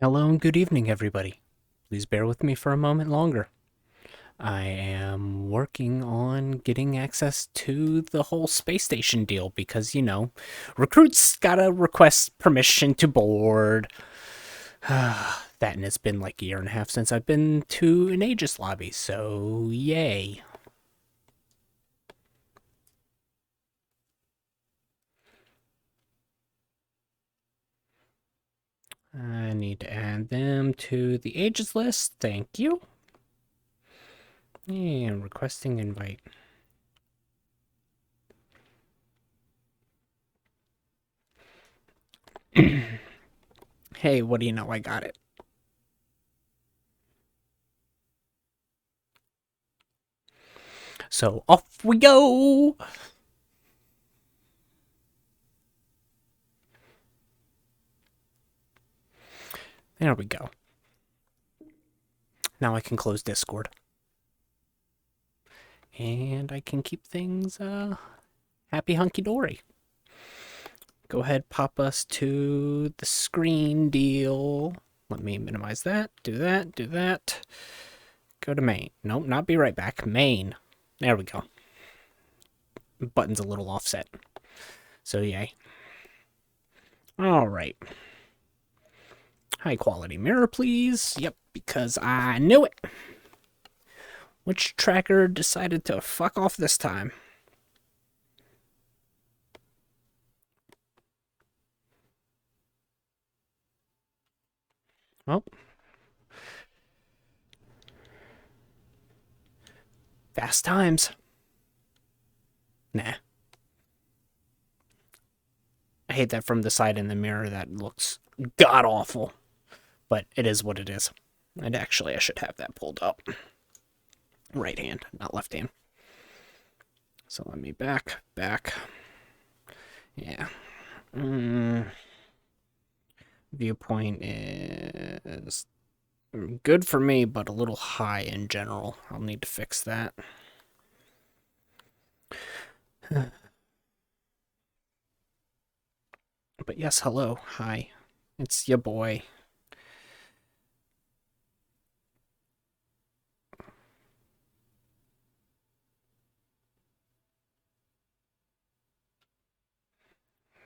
Hello and good evening, everybody. Please bear with me for a moment longer. I am working on getting access to the whole space station deal because, recruits gotta request permission to board. That and it's been like a year and a half since I've been to an Aegis lobby, so yay. I need to add them to the Aegis list. Thank you. And requesting invite. Hey, what do you know? I got it. So off we go. There we go. Now I can close Discord. And I can keep things happy hunky-dory. Go ahead, pop us to the screen deal. Let me minimize that. Do that, do that. Go to main. Nope, not be right back. Main. There we go. Button's a little offset. So yay. Alright. High quality mirror, please. Yep, because I knew it. Which tracker decided to fuck off this time? Oh. Fast times. Nah. I hate that from the side in the mirror. That looks god awful. But it is what it is. And actually, I should have that pulled up. Right hand, not left hand. So let me back. Yeah. Viewpoint is good for me, but a little high in general. I'll need to fix that. But yes, hello. Hi. It's your boy.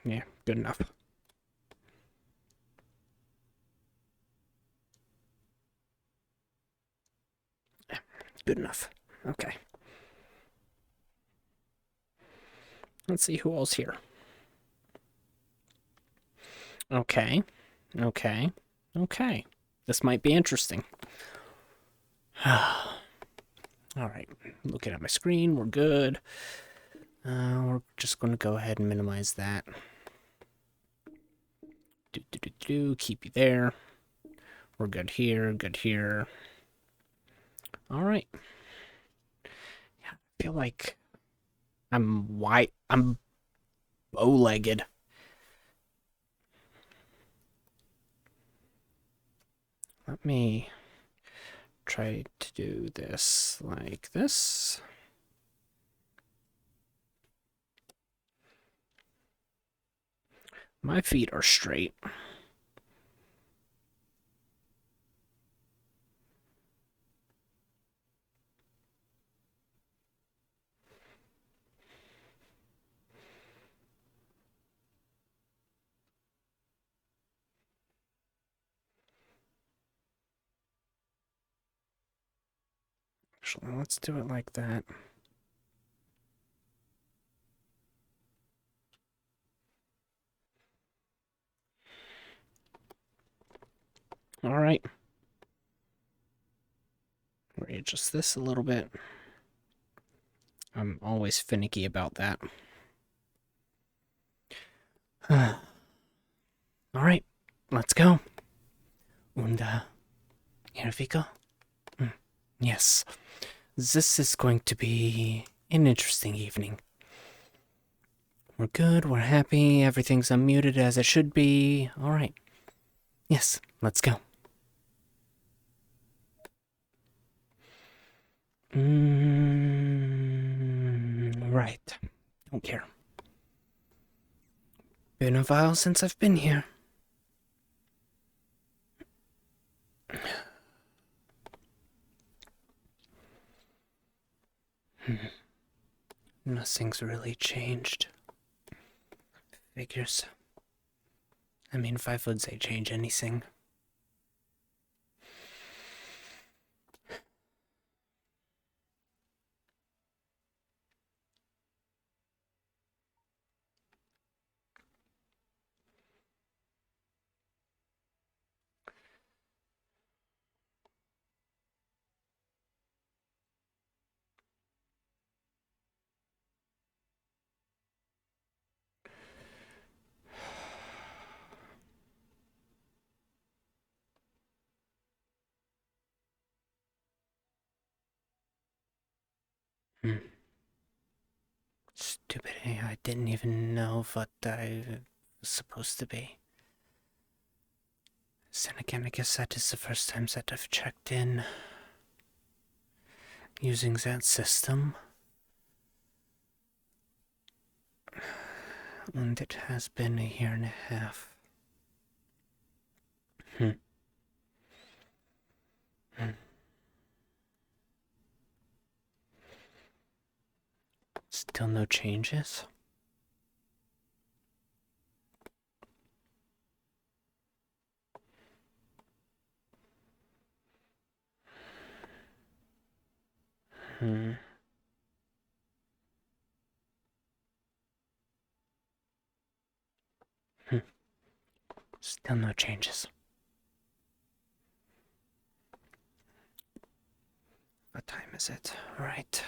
Yeah, good enough. Yeah, good enough. Okay. Let's see who else here. Okay. Okay. This might be interesting. All right. Looking at my screen, we're good. We're just going to go ahead and minimize that. Keep you there. We're good here. All right. Yeah, I feel like I'm bow-legged. Let me try to do this like this. My feet are straight. Actually, let's do it like that. All right. Readjust this a little bit. I'm always finicky about that. All right, let's go. Und here we go. Yes, this is going to be an interesting evening. We're good, we're happy, everything's unmuted as it should be. All right. Yes, let's go. Right. Don't care. Been a while since I've been here. Nothing's really changed. Figures. I mean, 5 foot say change anything. Hmm. Stupid AI didn't even know what I was supposed to be. Then again, I guess that is the first time that I've checked in using that system. And it has been a year and a half. Hmm. Hmm. Still no changes? Hmm. Hmm. Still no changes. What time is it? Right.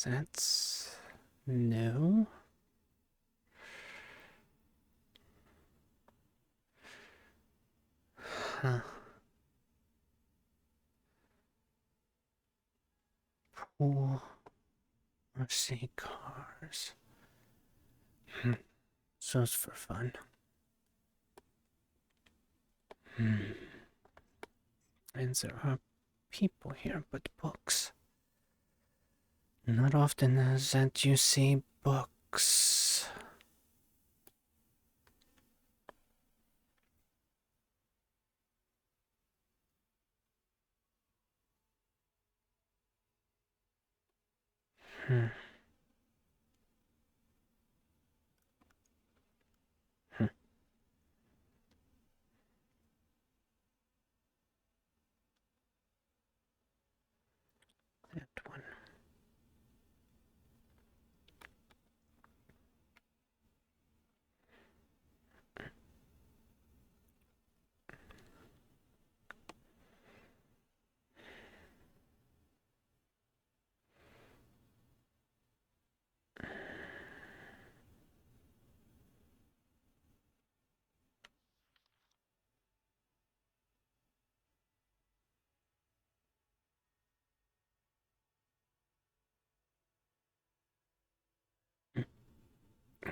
That's... no. Huh. Pool. RC cars. Hmm. So's for fun. Hmm. And there are people here, but books. Not often as that you see books. Hmm. Hmm. That one.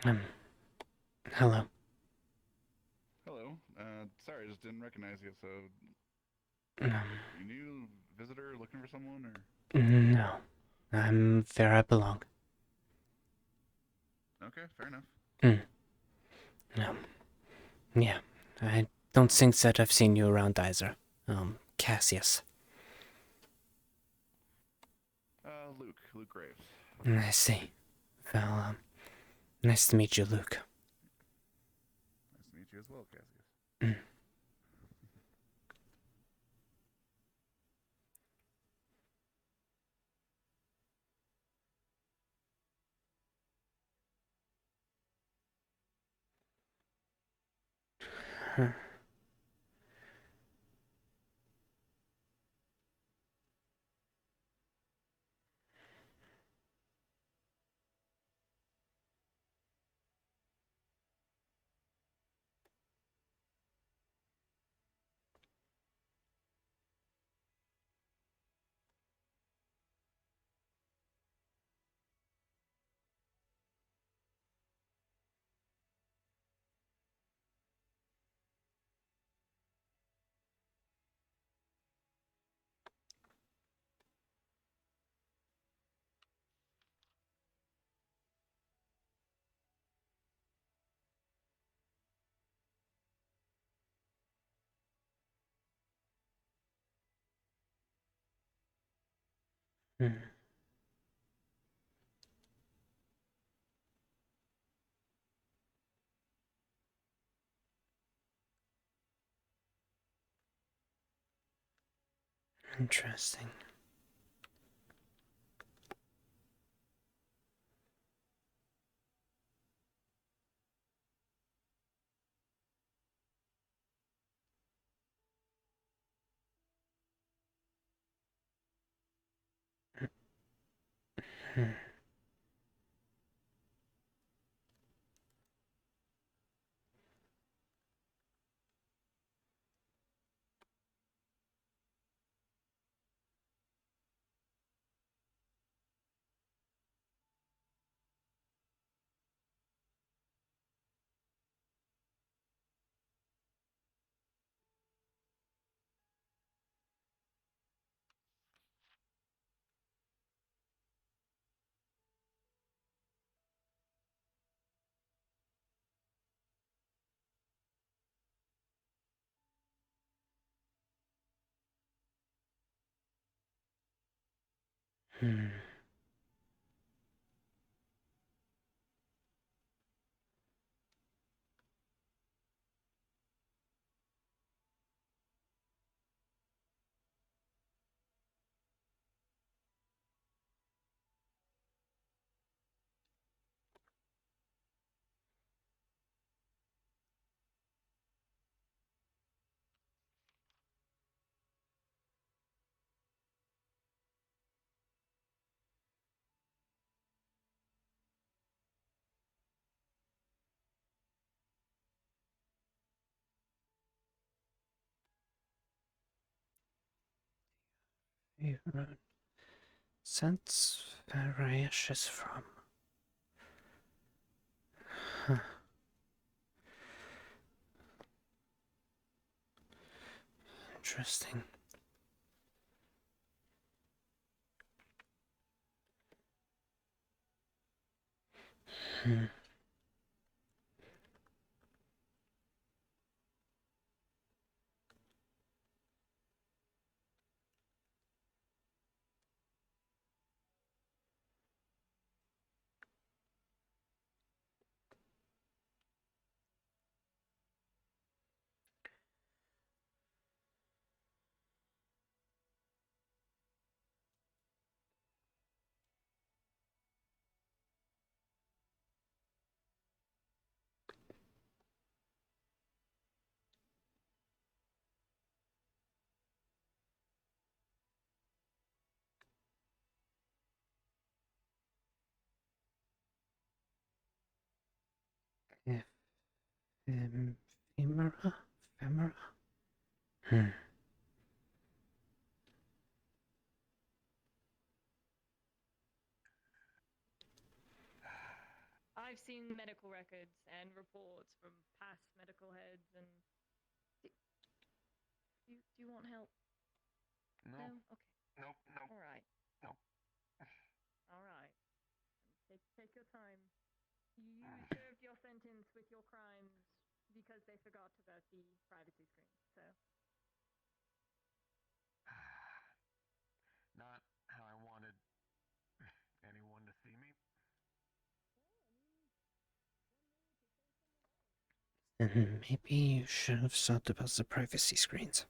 Um, hello. Hello. Sorry, I just didn't recognize you. So, Um, you new visitor looking for someone, or? no. I'm where I belong. Okay, fair enough. Mm, no. Yeah. I don't Um, think that I've seen you around either. Cassius. Luke Graves. I see. Well, nice to meet you, Luke. Nice to meet you as well, Cassius. Mm. Huh. Interesting. Sense variations from. Huh. Interesting. Hmm. Ephemera? Ephemera? Hmm. I've seen medical records and reports from past medical heads, and do you want help? No. No? Okay. Nope. Nope. All right. Nope. All right. Take your time. You served your sentence with your crimes because they forgot about the privacy screen. So Not how I wanted anyone to see me. Then maybe you should have thought about the privacy screens.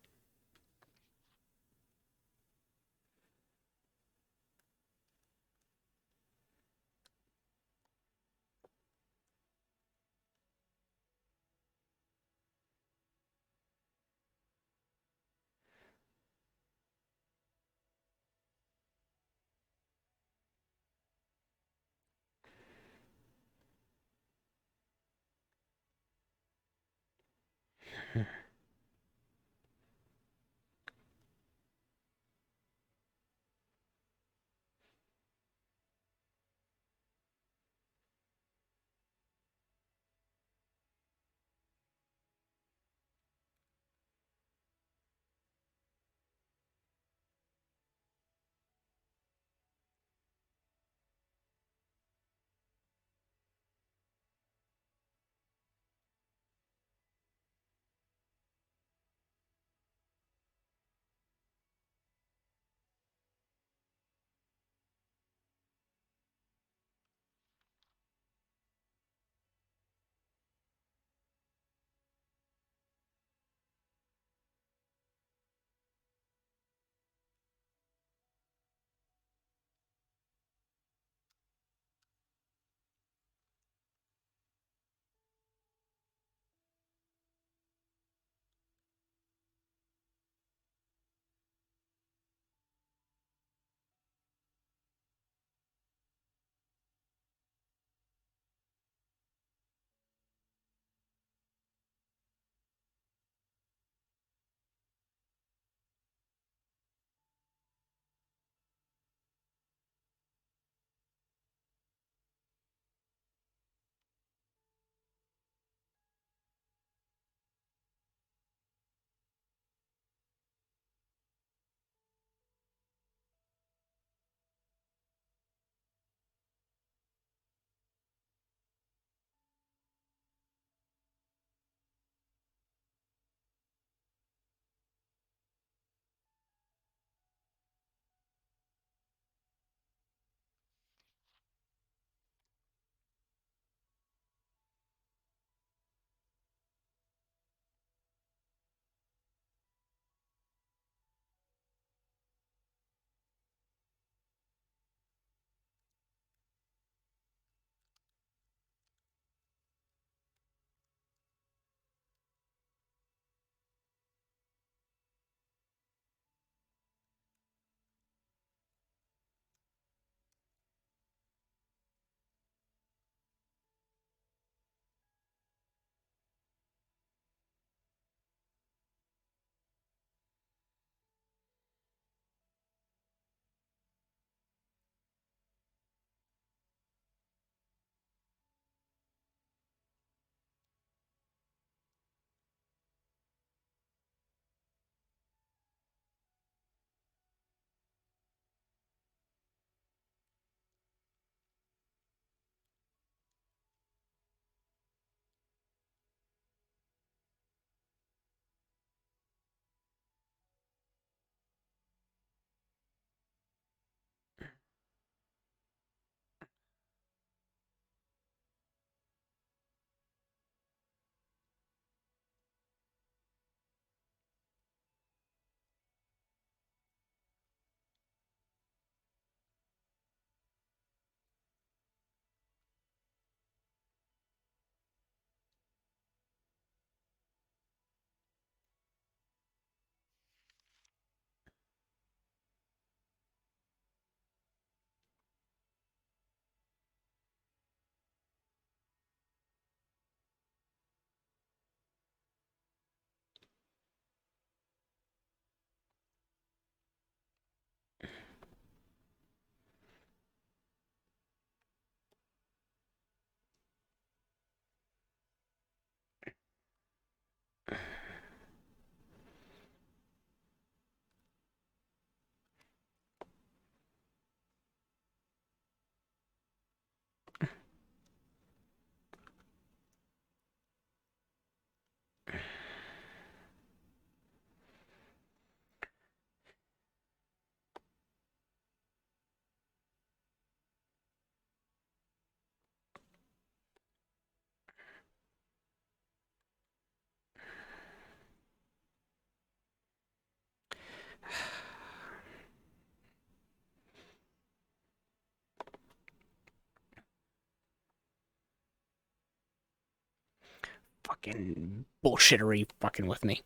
fucking bullshittery fucking with me.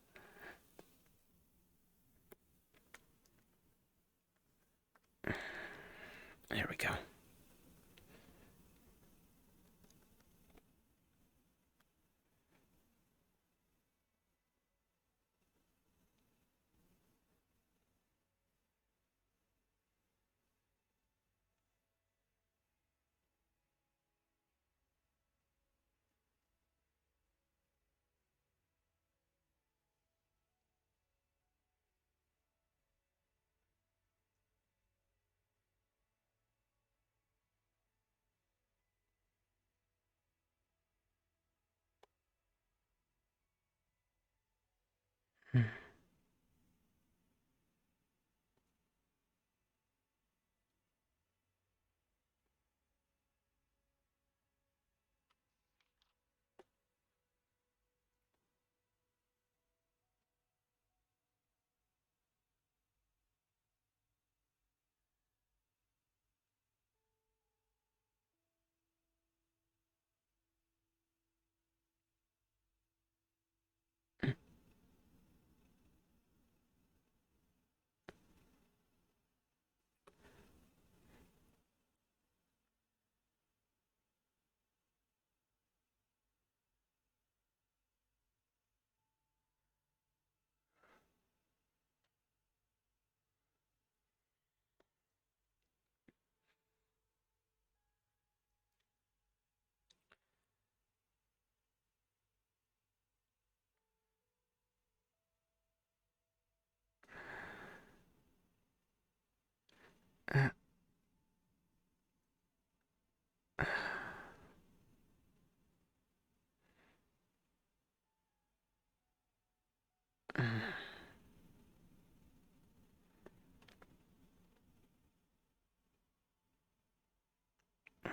There we go.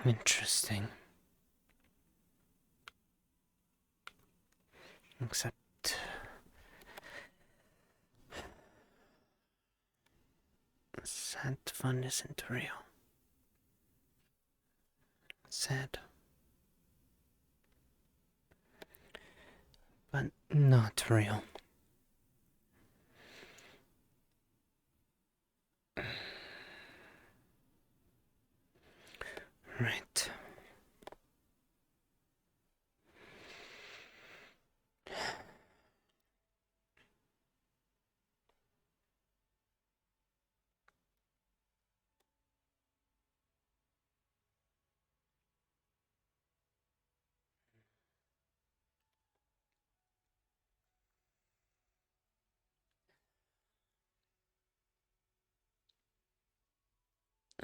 Interesting. Except sad fun isn't real. Sad. But not real. Right.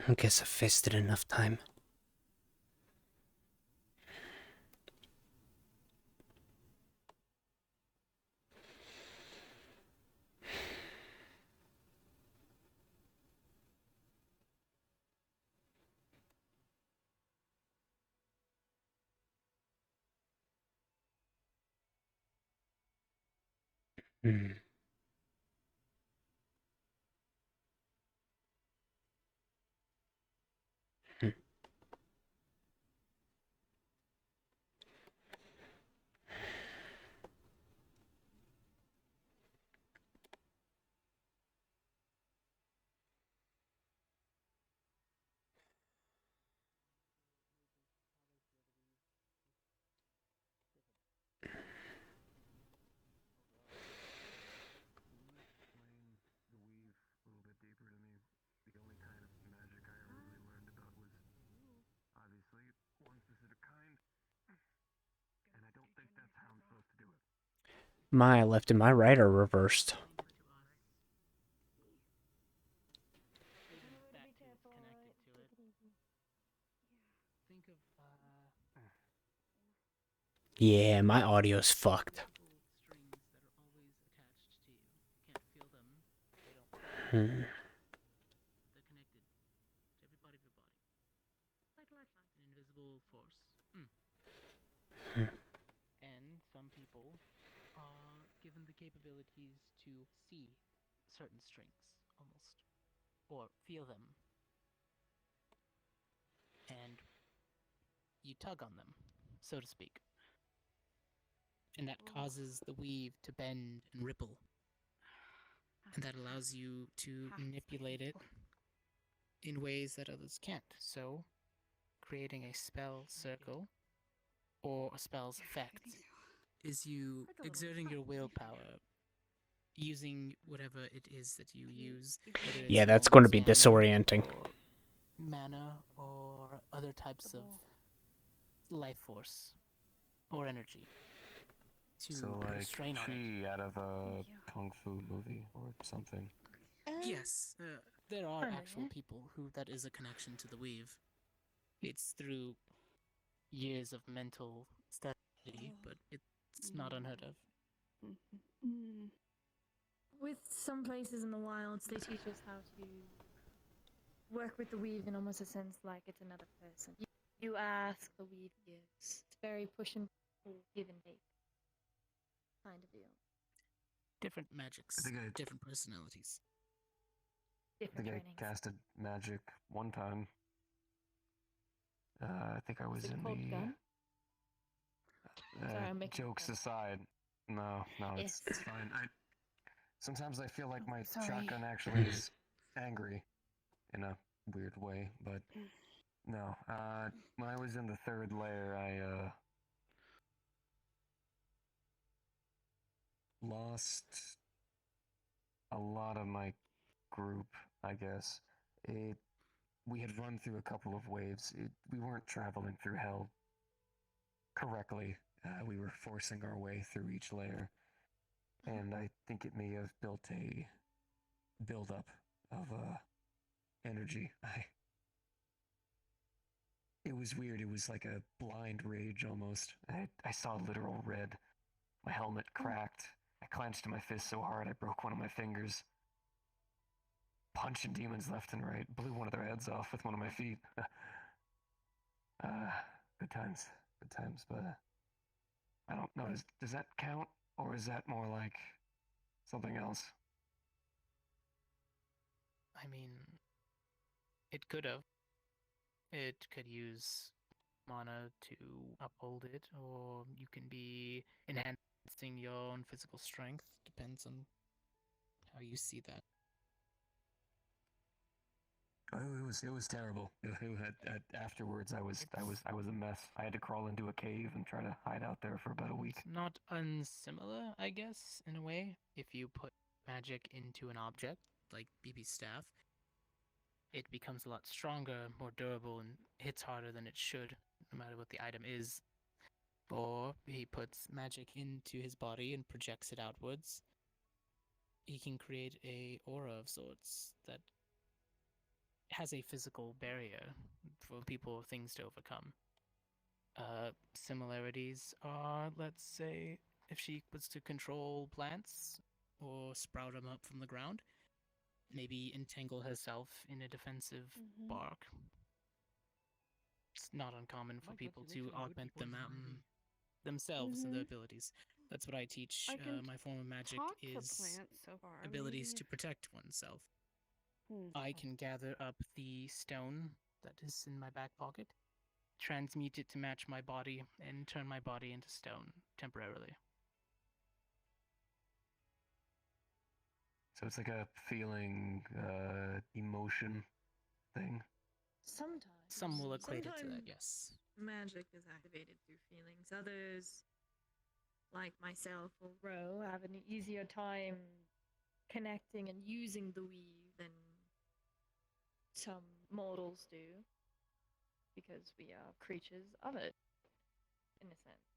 I guess I've wasted enough time. Hmm. My left and my right are reversed. Yeah, my audio's fucked. Hmm. And some people are given the capabilities to see certain strings, almost, or feel them, and you tug on them, so to speak. and that causes the weave to bend and ripple, and that allows you to manipulate it in ways that others can't. So, creating a spell circle or a spell's effect is you exerting your willpower, using whatever it is that you use, whether it's Yeah, that's going to be bones, disorienting. or mana, or other types of life force or energy to So put a like strain on it. Chi out of a kung fu movie or something. Yes, there are Kinda, actual yeah. people who that is a connection to the weave. It's through years of mental study, but it's not unheard of. With some places in the wilds, they teach us how to work with the weave in almost a sense like it's another person. You ask, the weave gives. It's very push and pull, give and take kind of deal. Different magics, I think I- different personalities. I Different think trainings. I casted magic one time. I think I was Is it in called the. gun? Sorry, I'm making Jokes fun. aside, no, it's Yes. fine. Sometimes I feel like my Sorry. shotgun actually is angry, in a weird way. But no, when I was in the third layer, I lost a lot of my group. I guess we had run through a couple of waves. We weren't traveling through hell correctly. We were forcing our way through each layer, and I think it may have built a buildup of energy. It was weird. It was like a blind rage almost. I saw literal red. My helmet cracked. I clenched my fist so hard I broke one of my fingers. Punching demons left and right. Blew one of their heads off with one of my feet. Good times. Good times, but I don't know. Does that count? Or is that more like something else? I mean, it could have. It could use mana to uphold it, or you can be enhancing your own physical strength. Depends on how you see that. Oh, it was terrible. Afterwards, I was a mess. I had to crawl into a cave and try to hide out there for about a week. It's not unsimilar, I guess, in a way. If you put magic into an object, like BB's staff, it becomes a lot stronger, more durable, and hits harder than it should, no matter what the item is. Or he puts magic into his body and projects it outwards. He can create a aura of sorts that has a physical barrier for people or things to overcome. Similarities are, let's say, if she was to control plants or sprout them up from the ground, maybe entangle herself in a defensive bark. It's not uncommon for people to augment them themselves and their abilities. That's what I teach. I can My form of magic talk to is plants so far. abilities maybe to protect oneself. if- I can gather up the stone that is in my back pocket, transmute it to match my body, and turn my body into stone temporarily. So it's like a feeling, emotion thing. Sometimes. Some will equate it to that, Sometimes yes. magic is activated through feelings. Others, like myself or Ro, have an easier time connecting and using the weave than some mortals do, because we are creatures of it, in a sense.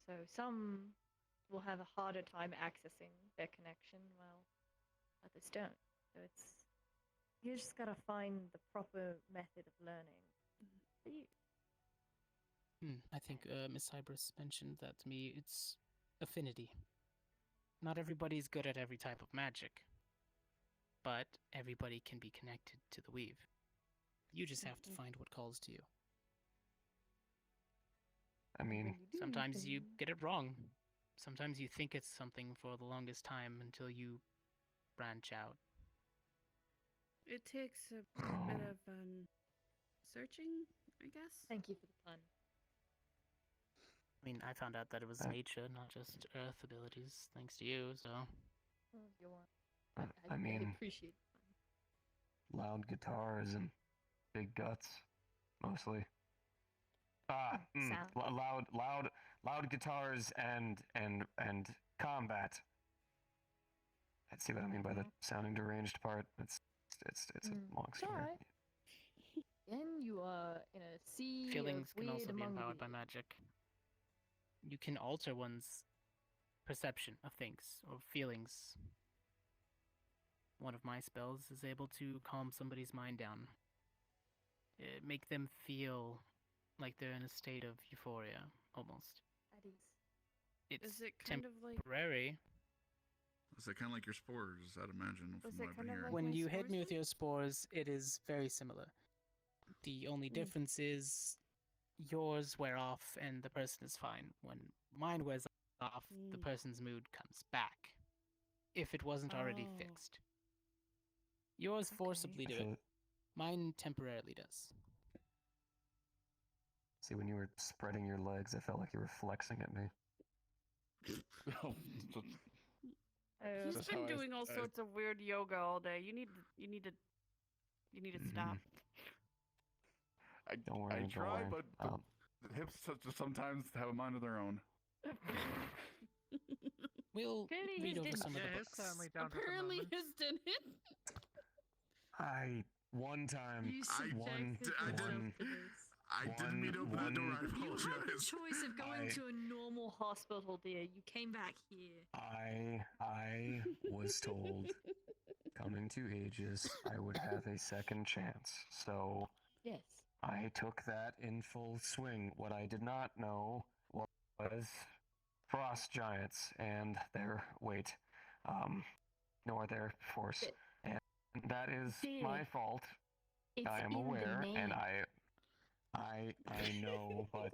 So some will have a harder time accessing their connection, while others don't. So it's, you just gotta find the proper method of learning for you. I think Miss Hybris mentioned that to me. It's affinity. Not everybody's good at every type of magic, but everybody can be connected to the weave. You just have to find what calls to you. I mean, Sometimes you get it wrong. Sometimes you think it's something for the longest time until you branch out. It takes a bit of searching, I guess. Thank you for the pun. I mean, I found out that it was nature, not just earth abilities, thanks to you, so. Oh, you're I mean, appreciate loud guitars and big guts, mostly. Sound. Loud guitars and combat. Let's see what I mean by the sounding deranged part. It's a long story. Alright. Then you are in a sea Feelings of can weird also be among empowered by weird. magic. You can alter one's perception of things or feelings. One of my spells is able to calm somebody's mind down. Make them feel like they're in a state of euphoria, almost. That is. It's Is it kind of like temporary. Is it kind of like your spores? I'd imagine from Was what it I've been kind of hearing. like When my you hit spores me with then? your spores, it is very similar. The only difference is yours wear off and the person is fine. When mine wears off, the person's mood comes back. If it wasn't already Oh. fixed. Yours forcibly do it. So, Mine temporarily does. see, when you were spreading your legs, I felt like you were flexing at me. Oh, He's That's been how I- doing all I- sorts of weird yoga all day. You need to stop. Don't worry, I don't try, worry. but the hips just sometimes have a mind of their own. We'll Apparently read his over didn't. some of the Yeah, it's books. certainly down at the Apparently moment. his didn't. one time, You subjected I yourself didn't- to this. I didn't mean to open that door. I You had the apologize. choice of going I- to a normal hospital, dear. You came back here. I was told coming to Aegis I would have a second chance. So Yes. I took that in full swing. What I did not know was frost giants and their weight, nor their force. And that is my fault. It's I am in the aware, and name. I know, but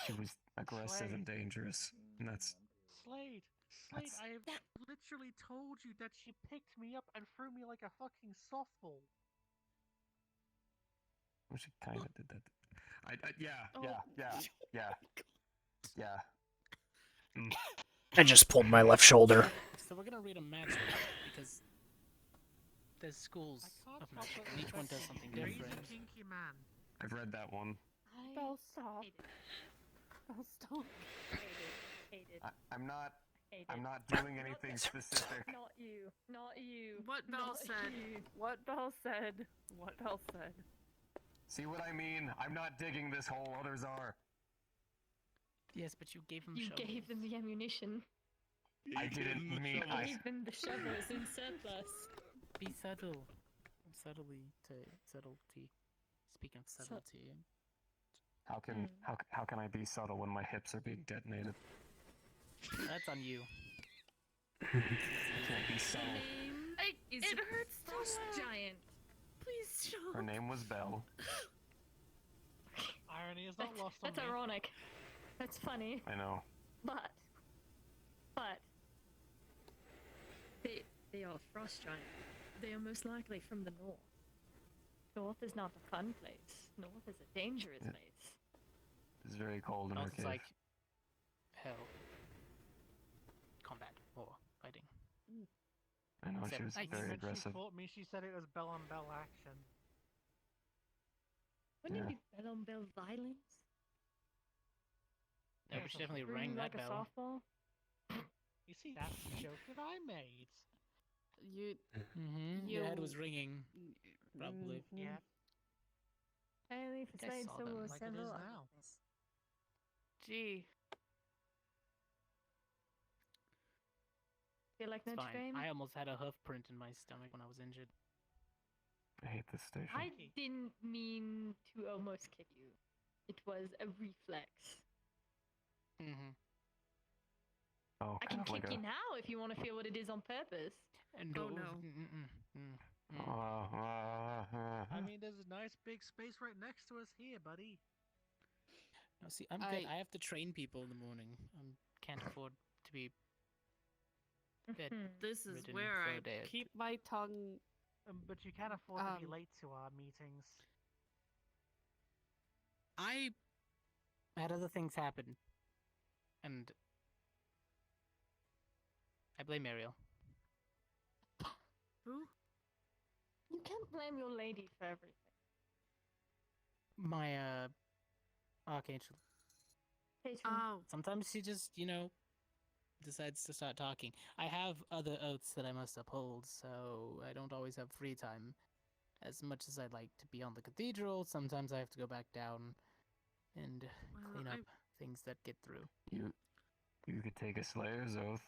she was aggressive and dangerous, and that's Slade, That's- I have literally told you that she picked me up and threw me like a fucking softball. well, she kind of did that. Yeah. I just pulled my left shoulder. So we're gonna read a magic because there's schools I can't of help magic, but and each one respect does something the different. crazy kinky man. I've read that one. Bell, stop. Hate it. Bell, stop. Hate it. I'm not Hate it. I'm not doing anything specific. Not you. Not you. What Bell Not said. you. What Bell said. What Bell said. See what I mean? I'm not digging this hole. Others are. Yes, but you gave them You shovels. gave them the ammunition. I didn't mean. You gave them the shovels in surplus. Be subtle. Subtlety. Speaking of subtlety, How can I be subtle when my hips are being detonated? that's on you. I can't be subtle. Name is It hurts to Frost laugh. Giant. Please stop. Her name was Belle. Irony is not lost on That's me. ironic. That's funny. I know. But they are Frost Giant. They are most likely from the north. North is not a fun place. North is a dangerous Yeah. place. It's very cold in her Else it's cave. like hell. Combat, war, fighting. I know Except she was ice. very When aggressive. she fought me, she said it was bell on bell action. Wouldn't Yeah. it be bell on bell violence? No, but she definitely Ring rang like that a bell. softball? You see, that's the joke that I made. You. Mm-hmm. Your head was You- ringing, probably. Yeah. Apparently for think I Slade saw so them were like it several is other now. things. Gee. Feel like It's Notre fine. Dame? I almost had a hoof print in my stomach when I was injured. I hate this station. I didn't mean to almost kick you. It was a reflex. Mm-hmm. Oh, I kind can of like kick a. you now if you want to feel what it is on purpose. And Oh, no. I mean, there's a nice big space right next to us here, buddy. No, see, I'm good. I- I have to train people in the morning. I can't afford to be dead. This is Ridden where for I a day. keep my tongue. But you can't afford to be Um, late to our meetings. I I had other things happen, and I blame Ariel. Who? You can't blame your lady for everything. My archangel. Patron. Oh. Sometimes she just, decides to start talking. I have other oaths that I must uphold, so I don't always have free time. As much as I'd like to be on the cathedral, sometimes I have to go back down and Well, clean up things that get through. You could take a Slayer's oath.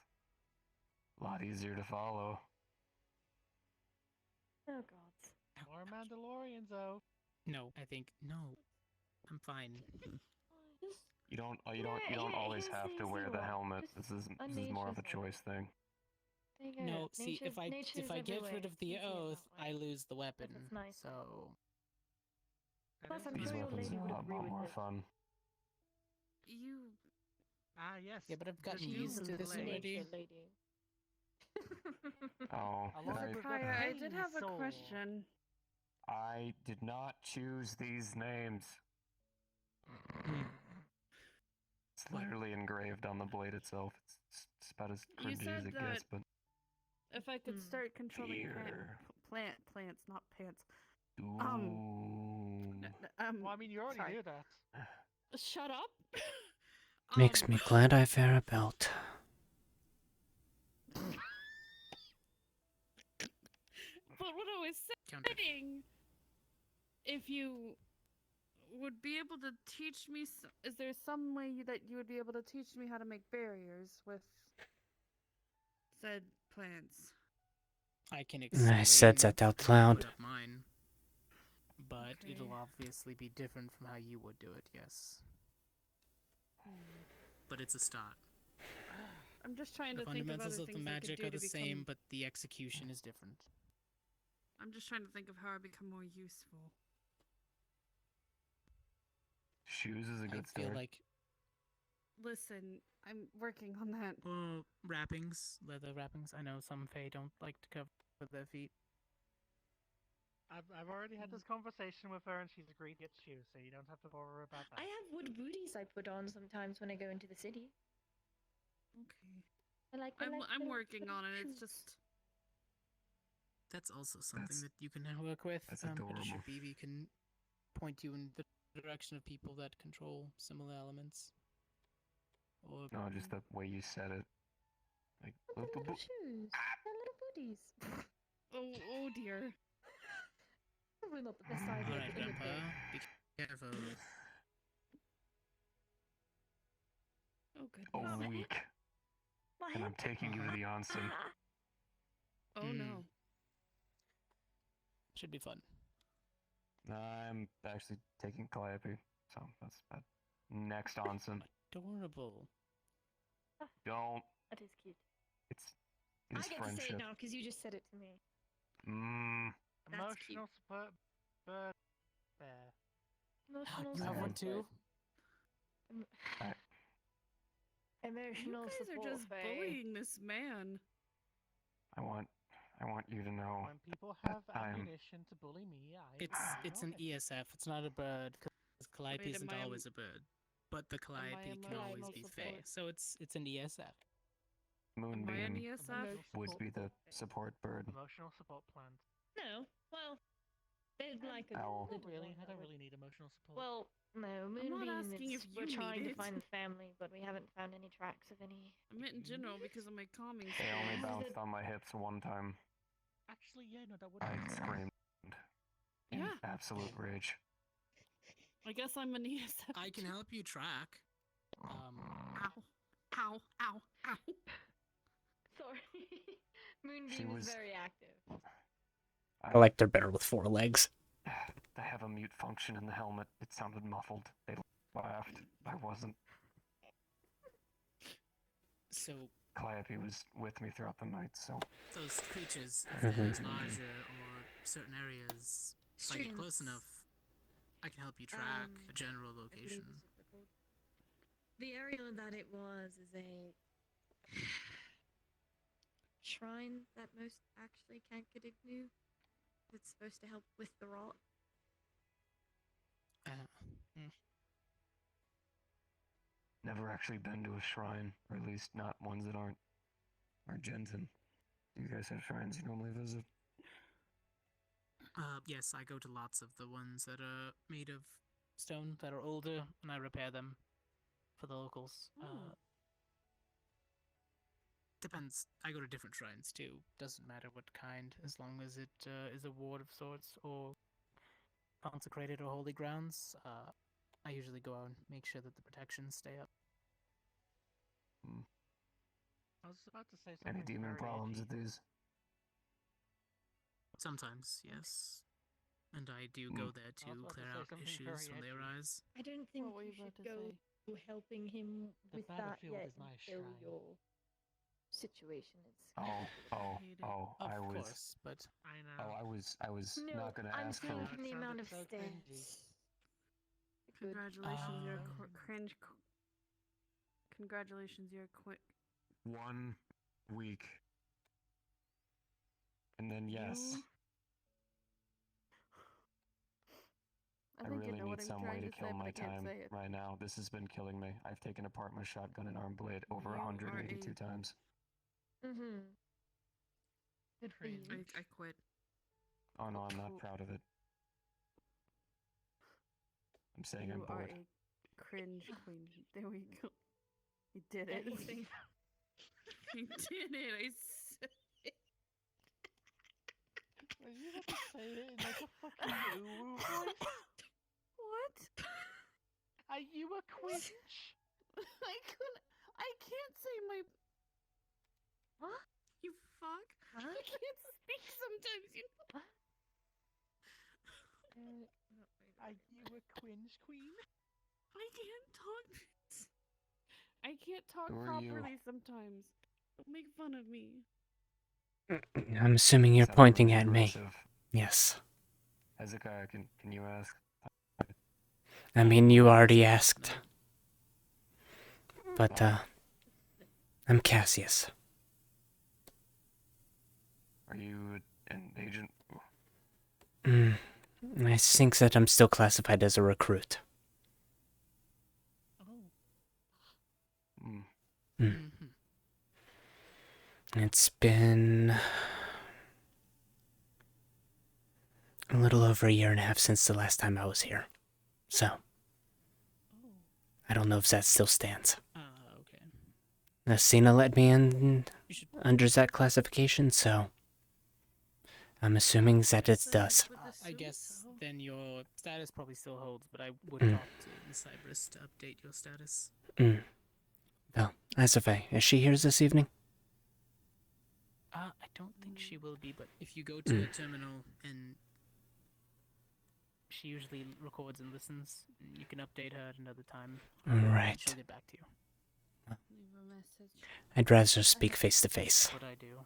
A lot easier to follow. Oh god. More Mandalorians, though. No, I'm fine. Just You don't Yeah, always here's have the to wear easy the one. helmet. Just This is more of a nature's choice thing. there you go. No, see, if Nature's I get every rid way. of the Easier that oath, I way. lose the weapon. it's nicer. So Plus, I'm These sure your weapons lady are would a lot agree with more it. fun. You. Ah, yes. yeah, but I've gotten Just used She's to a this Lady. already. nature lady. Oh, Along and with the Kaya, I did pain have a soul. question. I did not choose these names. It's literally engraved on the blade itself. It's about as You cringy said as it that gets, but if I could Hmm. start controlling fear. plants, not pants. Doom. Well, I mean, you already sorry. do that. Shut up. Makes me glad I wear a belt. But what I was Counter. saying, if you would be able to teach me, is there some way that you would be able to teach me how to make barriers with said plants? I can I explain said that out how I loud. put up mine, but it'll Okay. obviously be different from how you would do it. Yes, Hmm. but it's a start. I'm just trying The to think of other fundamentals of the things I could magic do are to the become. same, but the execution is different. I'm just trying to think of how I become more useful. Shoes is a I good feel start. like Listen, I'm working on that. wrappings, leather wrappings. I know some Fae don't like to cover their feet. I've already had this conversation with her, and she's agreed to get shoes, so you don't have to worry about that. I have wood booties I put on sometimes when I go into the city. Okay. I like. I'm little- working little on it. It's shoes. just That's also something That's- that you can work with. that's Pretty adorable. sure BB can point you in the direction of people that control similar elements. Or No, just the way you said it. Like, Look at the little shoes. They're little booties. oh dear. Probably not the best idea. all right, to begin with. Grandpa, be careful. Oh goodness. a week, My and I'm hand- taking you to the onsen. Ah! Oh no. Should be fun. I'm actually taking Calliope, so that's bad. Next onsen. Adorable. Don't. That is cute. It's I his get to say friendship. it now because you just said it to me. That's Emotional support, but there. Emotional You have one support. too? I- Emotional You guys support. are just Faye. bullying this man. I want you to know. When people have I am- ammunition to bully me, It's an ESF. It's not a bird because Calliope Wait, isn't am I always a bird, but the Calliope can always emotional be support? Fae. So it's an ESF. Am I an Moonbeam ESF? would be the support bird. Emotional support plant. No, well, they'd like a Owl. good Really? one I that don't would- really need emotional support. Well, no, I'm not Moonbeam. asking It's, if we're you trying need to it. find family, but we haven't found any tracks of any. I meant in general because of my calming They only spells. bounced on my hips one time. Actually, yeah, no, that would I make sense. screamed in Yeah. absolute rage. I guess I'm an ESF. I can help you track. Ow. Ow. Ow. Ow. Sorry, She Moonbeam was- is very active. I like they're better with four legs. They have a mute function in the helmet. It sounded muffled. They laughed. I wasn't. So Calliope was with me throughout the night, so those creatures, if Mhm. they're larger or certain areas, if I get close Streams. enough, I can help you track a general I believe location. this is what they're called. The area that it was is a shrine that most actually can't get into. It's supposed to help with the rot. Mm. never actually been to a shrine, or at least not ones that aren't Argentan. Do you guys have shrines you normally visit? Yes, I go to lots of the ones that are made of stone that are older, and I repair them for the locals. Depends. I go to different shrines too. Doesn't matter what kind, as long as it is a ward of sorts or consecrated or holy grounds. I usually go out and make sure that the protections stay up. I was about to say something Any demon very problems edgy. with these? Sometimes, yes. And I do go there I was to about to clear say out something issues very when they edgy. arise. I don't think What were you you about should to go say? helping him The with that battlefield yet is my until shrine. your situation is. Oh, oh, hate it. oh! Of I was, course, but I know. I was No, not gonna I'm ask for. thinking That the amount sounded of so stairs. cringy. Good. Congratulations, you're Um, cringe. Congratulations, you're quick. 1 week, and then yes, You- I I think really you know what need I'm some way trying to to kill say, but my I can't time say it. right now. This has been killing me. I've taken apart my shotgun and arm blade over You are 182 times. Mm-hmm. Good for you. Cringe. I quit. Oh no, I'm not Cool. proud of it. I'm saying I'm You are bored. a cringe queen. There we go. You did it. Anything. You did it. I said it. Are you about to say it in like a fucking ooh voice? What? Are you a quinch? I couldn't. I can't say my. Huh? You fuck. Huh? I can't speak sometimes. You know. Are you a quinge queen? I can't talk. I can't talk Who are you? properly sometimes. Don't make fun of me. I'm assuming you're Sounded pointing really at me. aggressive. Yes. Hezekiah, can you ask? I mean, you already no. asked. But, I'm Kassius. Are you an agent? I think that I'm still classified as a recruit. Oh. Mm. Mm-hmm. It's been a little over a year and a half since the last time I was here. So, Oh. I don't know if that still stands. Okay. Nasina let me in You should. under that classification, so I'm assuming that it does. Would I assume guess so. then your status probably still holds, but I would Mm. talk to Miss Cypress to update your status. Well, Asafai, is she here this evening? I don't think she will be, but if you go to a terminal and she usually records and listens, you can update her at another time. Right. She'll get back to you. Leave a message. I'd rather speak face to face. That's what I do.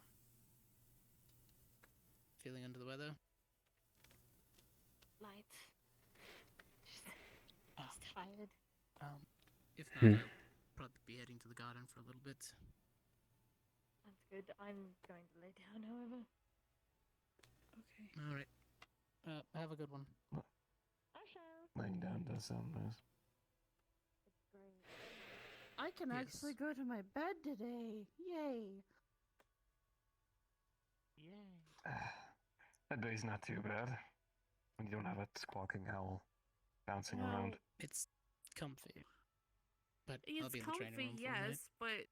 Feeling under the weather? Light. Just Ah. tired. If not, I'll probably be heading to the garden for a little bit. That's good. I'm going to lay down, however. Okay. All right. Have a good one. I shall. Laying down does sound nice. It's great. I can actually Yes. go to my bed today. Yay. Yay. That day's not too bad. When you don't have a squawking owl bouncing Well, around. It's comfy. But I'll It's be in the training comfy, room for a minute. yes, but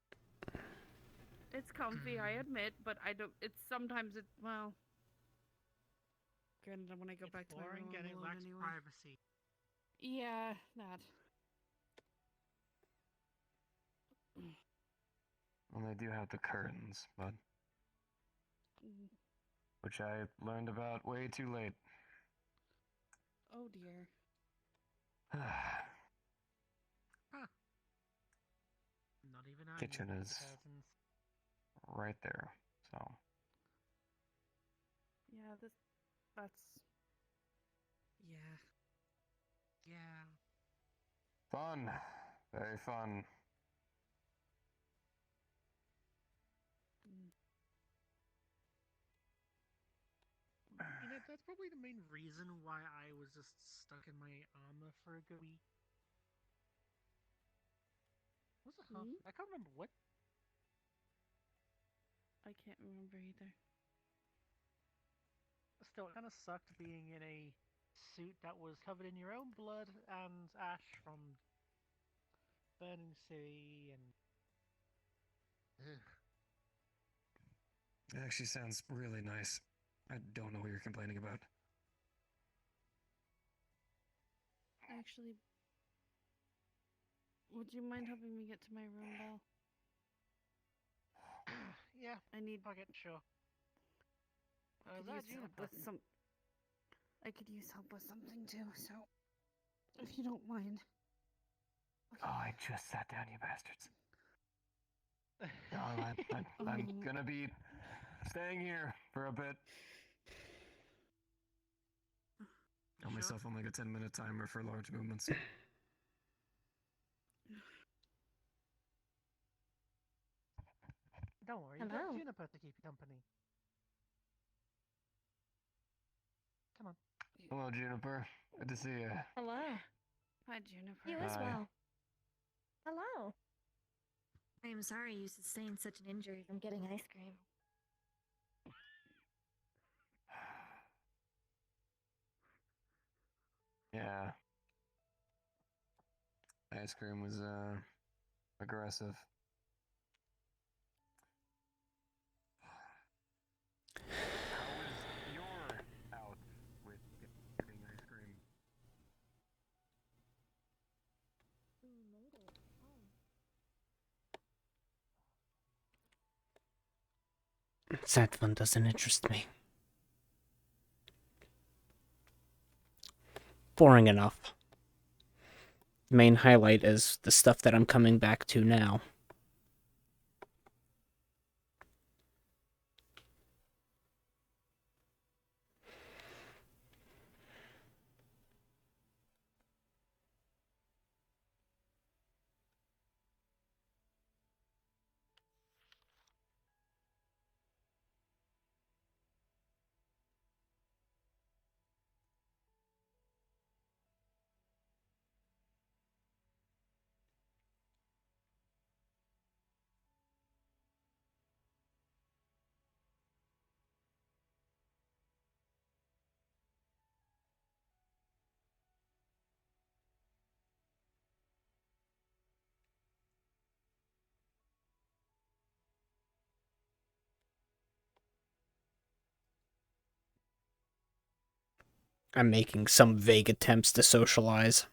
it's comfy, I admit, but I don't. It's sometimes it. Well, granted, when I go It's back to my boring room, and I'm it alone lacks anyway. privacy. Yeah, that. Well, they do have the curtains, but Mm. which I learned about way too late. Oh dear. Not even I Kitchen knew about is the curtains. right there, so Yeah, this. That's. Yeah. Yeah. fun, very fun. Mm. You know, that's probably the main reason why I was just stuck in my armor for a good week. I can't remember what. I can't remember either. Still, it kind of sucked being in a suit that was covered in your own blood and ash from burning city and. Ugh. It actually sounds really nice. I don't know what you're complaining about. Actually, would you mind helping me get to my room, Belle? Yeah, I need. okay, sure. I could That use help Juniper. with some. I could use help with something too. So, if you don't mind. Oh, I just sat down, you bastards. No, I'm gonna be staying here for a bit. Got myself on like a 10-minute timer for large movements. Don't worry, you got Hello. Juniper to keep you company. Come on. Hello, Juniper. Good to see you. Hello. Hi, Juniper. You as Hi. well. Hello. I am sorry you sustained such an injury from getting ice cream. Yeah. Ice cream was aggressive. How was your out with getting ice cream? That one doesn't interest me. Boring enough. The main highlight is the stuff that I'm coming back to now. I'm making some vague attempts to socialize.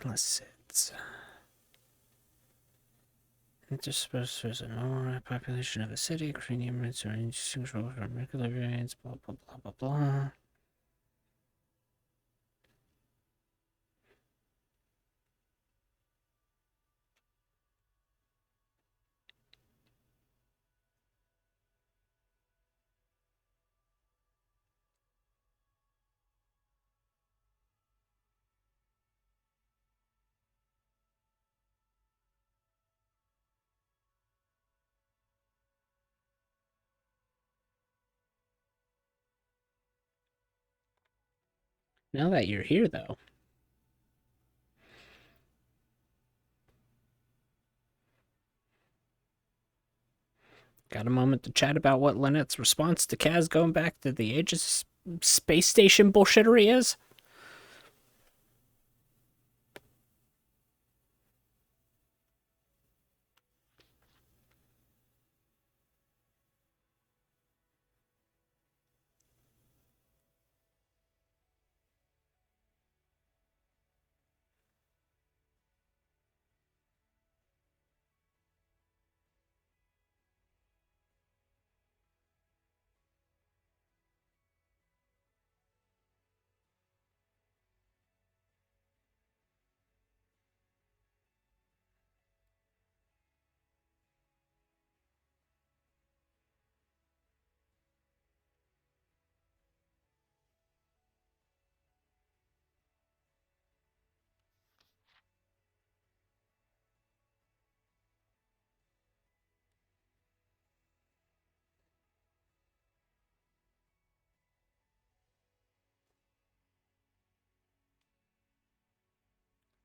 Unless it's interspersed there's an overall population of a city, creating immense or indistinguishable from regular variants, blah blah blah blah blah. Now that you're here, though, got a moment to chat about what Lynette's response to Kaz going back to the Aegis space station bullshittery is?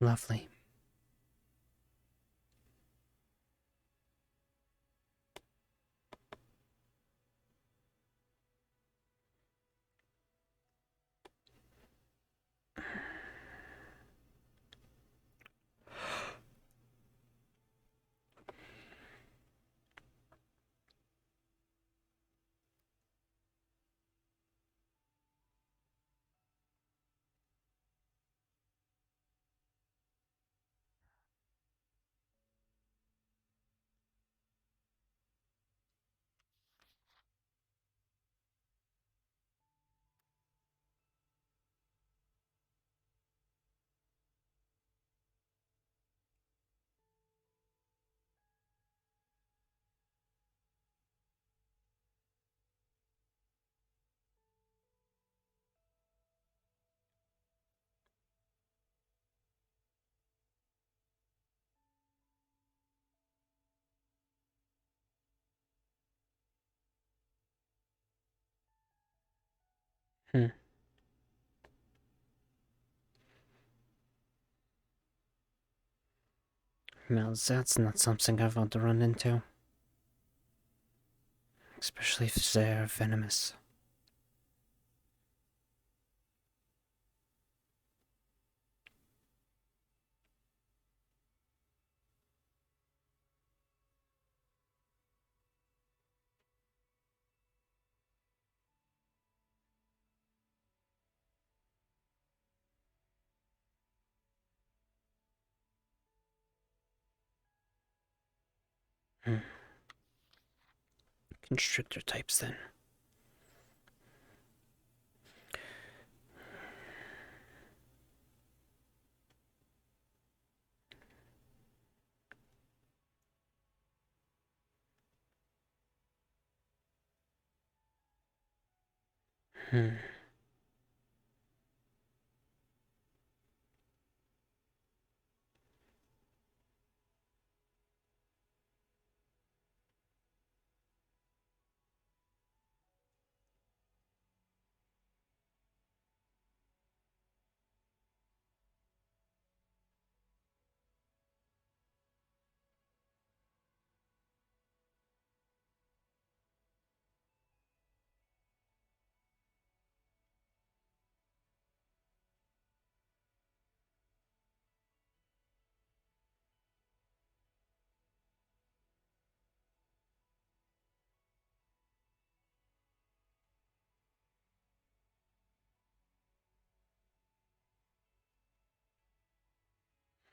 Lovely. Hmm. Now that's not something I want to run into. Especially if they're venomous. Hmm. Constrictor types then. Hmm.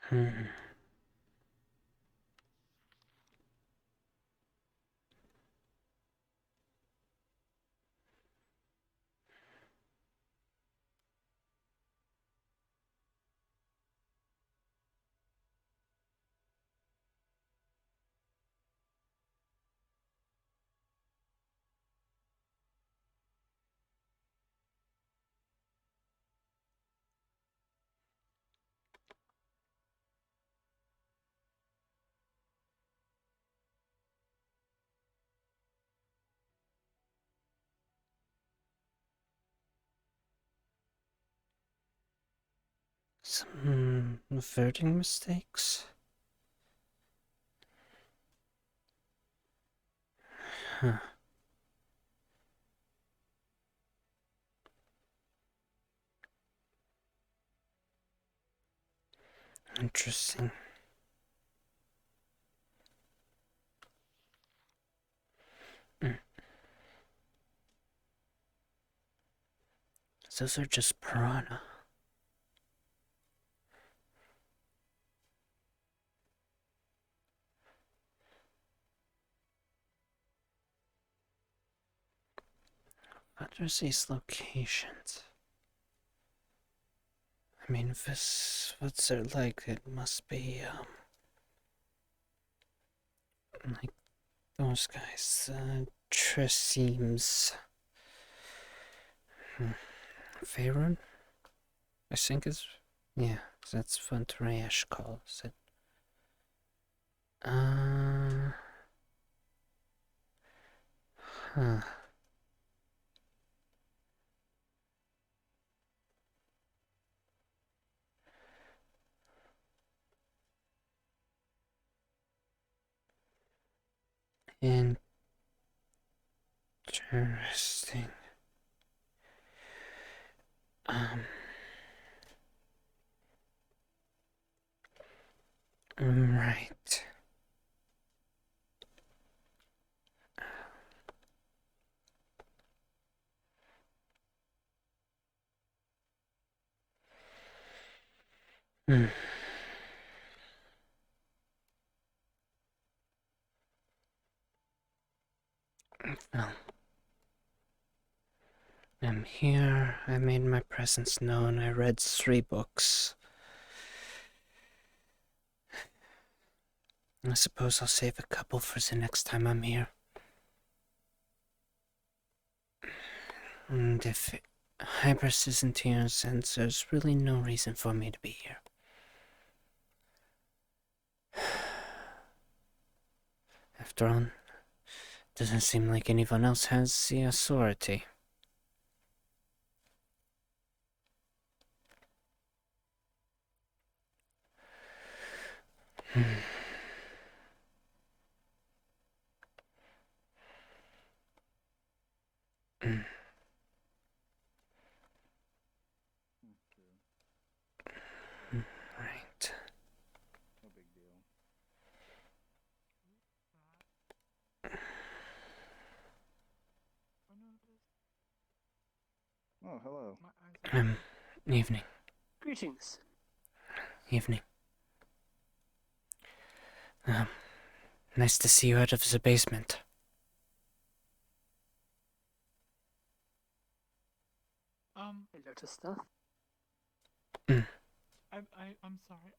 Hmm. Some averting mistakes? Huh. Interesting. Mm. Those are just piranha. What are these locations? I mean, if this, what's it like? It must be, like those guys. Trisemes. Faerun? I think is. Yeah, that's what Rayash calls it. Huh. Interesting. Right. Hmm. Well, I'm here. I made my presence known. I read 3 books. I suppose I'll save a couple for the next time I'm here. And if Hybris isn't here, then there's really no reason for me to be here. After all, doesn't seem like anyone else has the authority. Right. No big deal. Oh, hello. Evening. Greetings. Evening. Nice to see you out of the basement. Hello to stuff. I'm sorry.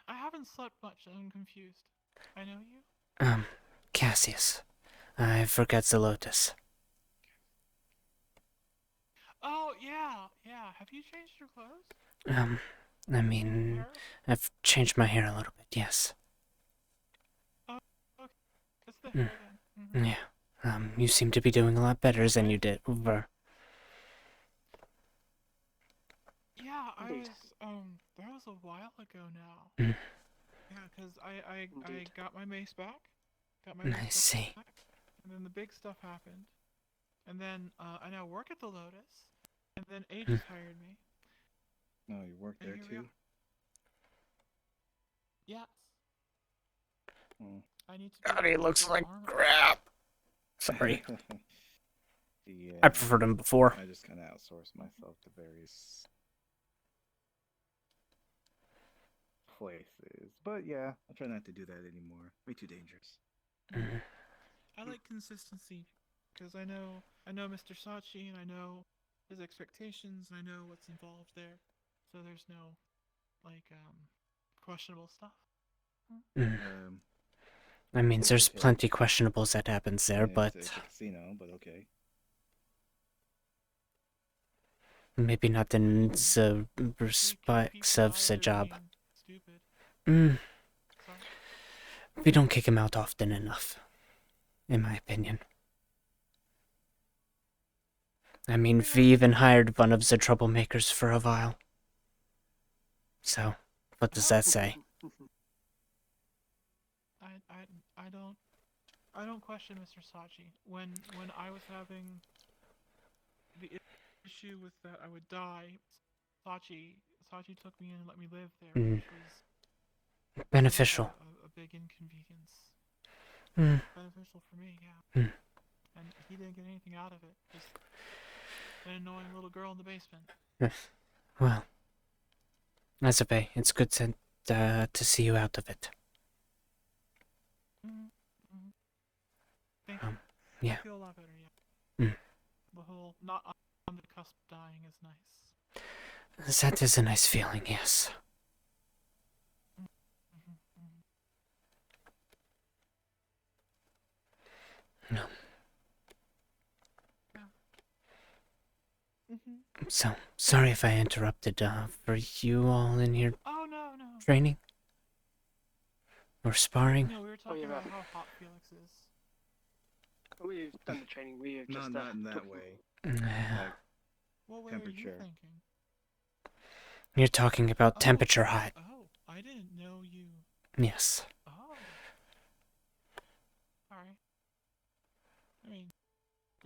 I haven't slept much. I'm confused. I know you. Kassius. I forgot the lotus. Oh yeah. Have you changed your clothes? I mean, Hair? I've changed my hair a little bit, yes. Oh, okay. It's the hair then. Yeah. You seem to be doing a lot better than you did over. Yeah, Indeed. that was a while ago now. Mm. Yeah, because I Indeed. got my mace back. I see. Back, and then the big stuff happened. And then, I now work at the Lotus. And then Aegis hired me. No, you work And there here we too? are. Yes. Hmm. I need to God, do he looks full like armor. crap. Sorry. Yeah. I preferred him before. I just kind of outsource myself to various places. But yeah, I'll try not to do that anymore. Way too dangerous. Mhm. I like consistency. Because I know Mr. Sachi, and I know his expectations, and I know what's involved there. So there's no, like, questionable stuff. Um, I mean, there's okay. plenty questionables that happens there, but it's a casino, but okay. maybe not in the You kick respects people of out of the their job. being stupid. Sorry? We don't kick him out often enough, in my opinion. I mean, we even hired one of the troublemakers for a while. So, what does that say? I don't question Mr. Sachi. When I was having the issue with that I would die, Sachi took me in and let me live there, which was Beneficial. a big inconvenience. Mm. Beneficial for me, yeah. Mm. And he didn't get anything out of it. Just an annoying little girl in the basement. Well, as a pay, it's good to see you out of it. Thank you. Yeah. I feel a lot better, yeah. Mm. The whole not on the cusp of dying is nice. That is a nice feeling, yes. No. So, sorry if I interrupted, for you all in here Oh, no. training? Or sparring? No, we were talking about how hot Felix is. We've done the training. We have just Not in that took- way. What way are you Temperature. thinking? You're talking about temperature high. Oh, I didn't know you. Yes. Oh.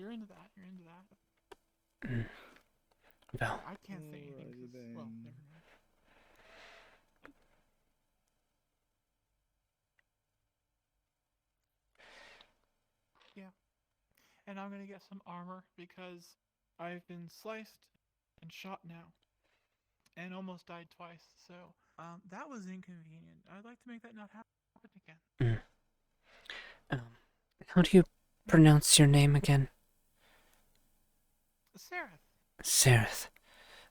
you're into that. You're into that. Well, I can't say anything Alrighty 'cause, well, then. never mind. Yeah. And I'm gonna get some armor because I've been sliced and shot now. And almost died twice, so that was inconvenient. I'd like to make that not happen again. how do you pronounce your name again? Sarah. Sareth.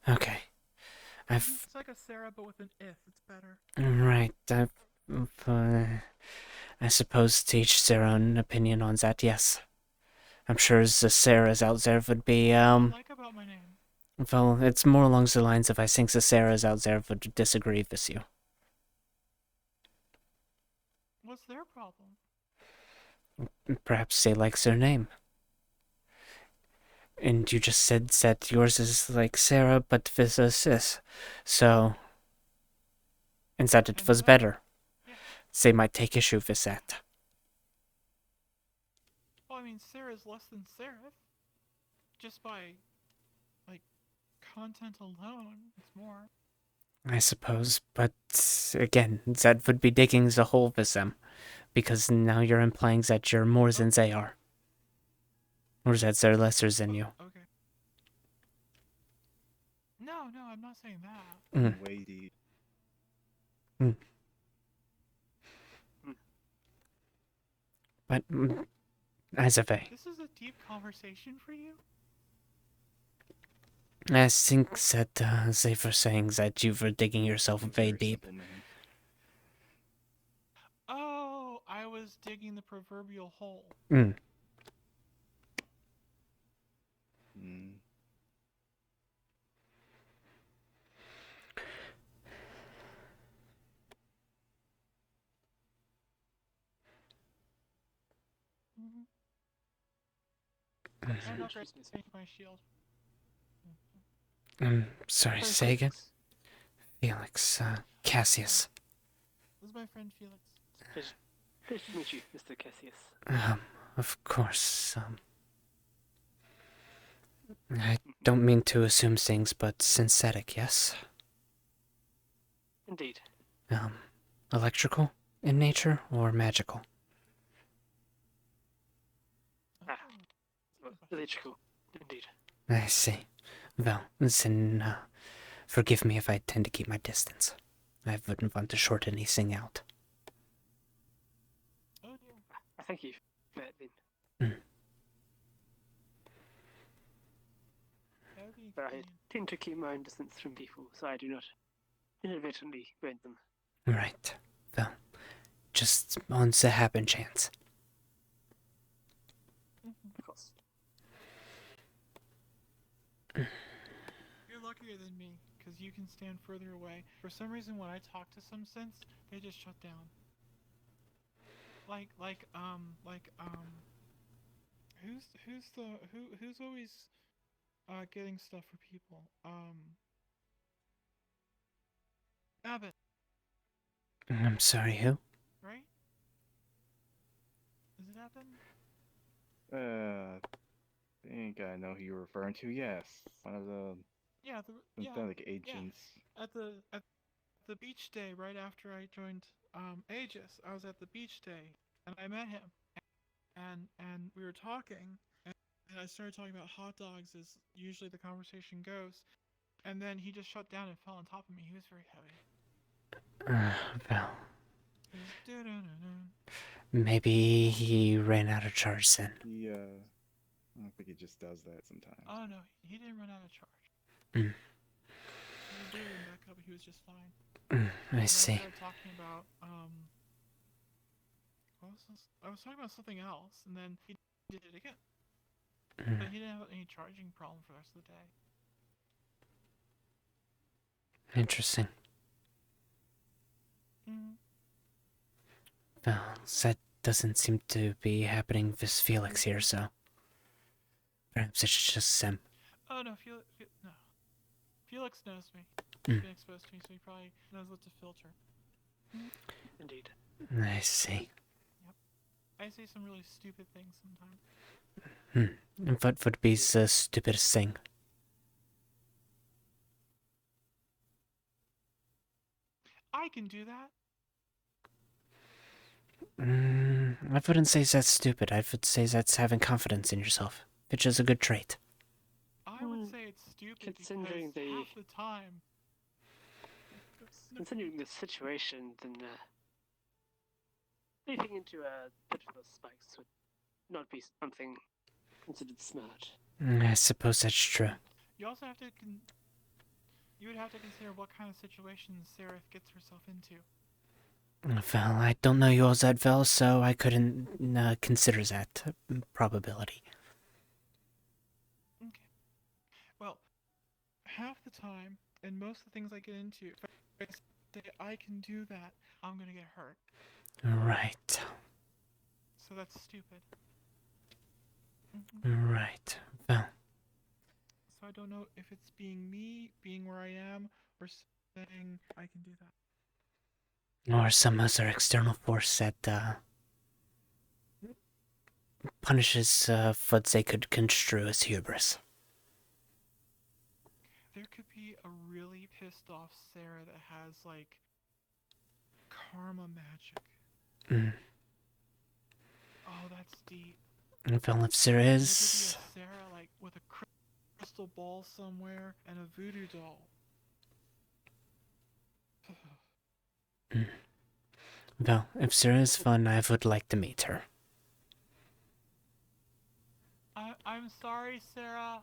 Okay. It's like a Sarah, but with an if. It's better. Right. I suppose to each their own opinion on that, yes. I'm sure the Sarahs out there would be, What do you like about my name? well, it's more along the lines of I think the Sarahs out there would disagree with you. What's their problem? Perhaps they like their name. And you just said that yours is like Sarah, but with a sis. So, and that it was better. Yeah. They might take issue with that. Well, I mean, Sarah's less than Seraph. Just by, like, content alone, it's more. I suppose, but again, that would be digging the hole with them. Because now you're implying that you're more than they are. Or that they're lesser than you. Okay. No, I'm not saying that. Mm. Way deep. But, as of a, This is a deep conversation for you? I think that they were saying that you were digging yourself very deep. Simple, man. Oh, I was digging the proverbial hole. Mm. Mm. I'm not ready to take my shield. Sorry, Oh, say again? Felix. Felix, Kassius. This is my friend Felix. Pleasure to meet you, Mr. Kassius. Of course, I don't mean to assume things, but synthetic, yes? Indeed. Electrical in nature or magical? Electrical. Indeed. I see. Well, then, forgive me if I tend to keep my distance. I wouldn't want to short anything out. Oh dear. Thank you for that then. That would be But I convenient. tend to keep my own distance from people, so I do not inadvertently burn them. Right. Well, just on the happen chance. Of course. You're luckier than me, because you can stand further away. For some reason, when I talk to some synths, they just shut down. Who's always getting stuff for people? Abbott, I'm sorry, who? right? Is it Abbott? I think I know who you're referring to. Yes, one of the Yeah, synthetic agents. At the beach day right after I joined Aegis, I was at the beach day and I met him, and we were talking, and I started talking about hot dogs as usually the conversation goes, and then he just shut down and fell on top of me. He was very heavy. Well, He was doo-doo-doo-doo. maybe he ran out of charge then. He, I don't think he just does that sometimes. Oh no, he didn't run out of charge. Mm. He was doing back up. He was just fine. I see. I started talking about what was this? I was talking about something else, and then he did it again. But he didn't have any charging problem for the rest of the day. Interesting. Mm-hmm. Well, that doesn't seem to be happening with Felix here, so perhaps it's just Sim. Oh no, no. Felix knows me. He's been exposed to me, so he probably knows what to filter. Indeed. I see. I say some really stupid things sometimes. And what would be the stupidest thing? I can do that. I wouldn't say that's stupid. I would say that's having confidence in yourself, which is a good trait. I would say it's stupid Considering because the half the time. considering the situation, then leaping into a pit full of spikes would not be something considered smart. I suppose that's true. You also have to you would have to consider what kind of situations Sarah gets herself into. Well, I don't know you all that well, so I couldn't consider that probability. Okay. Well, half the time, and most of the things I get into, if I say I can do that, I'm gonna get hurt. Right. So that's stupid. Right. Well, So I don't know if it's being me, being where I am, or saying I can do that. or some other external force that punishes what they could construe as hubris. There could be a really pissed off Sarah that has, like, karma magic. Oh, that's deep. Well, if there There could be is... a Sarah, like, with a crystal ball somewhere and a voodoo doll. Well, if there is one, I would like to meet her. I'm sorry, Sarah.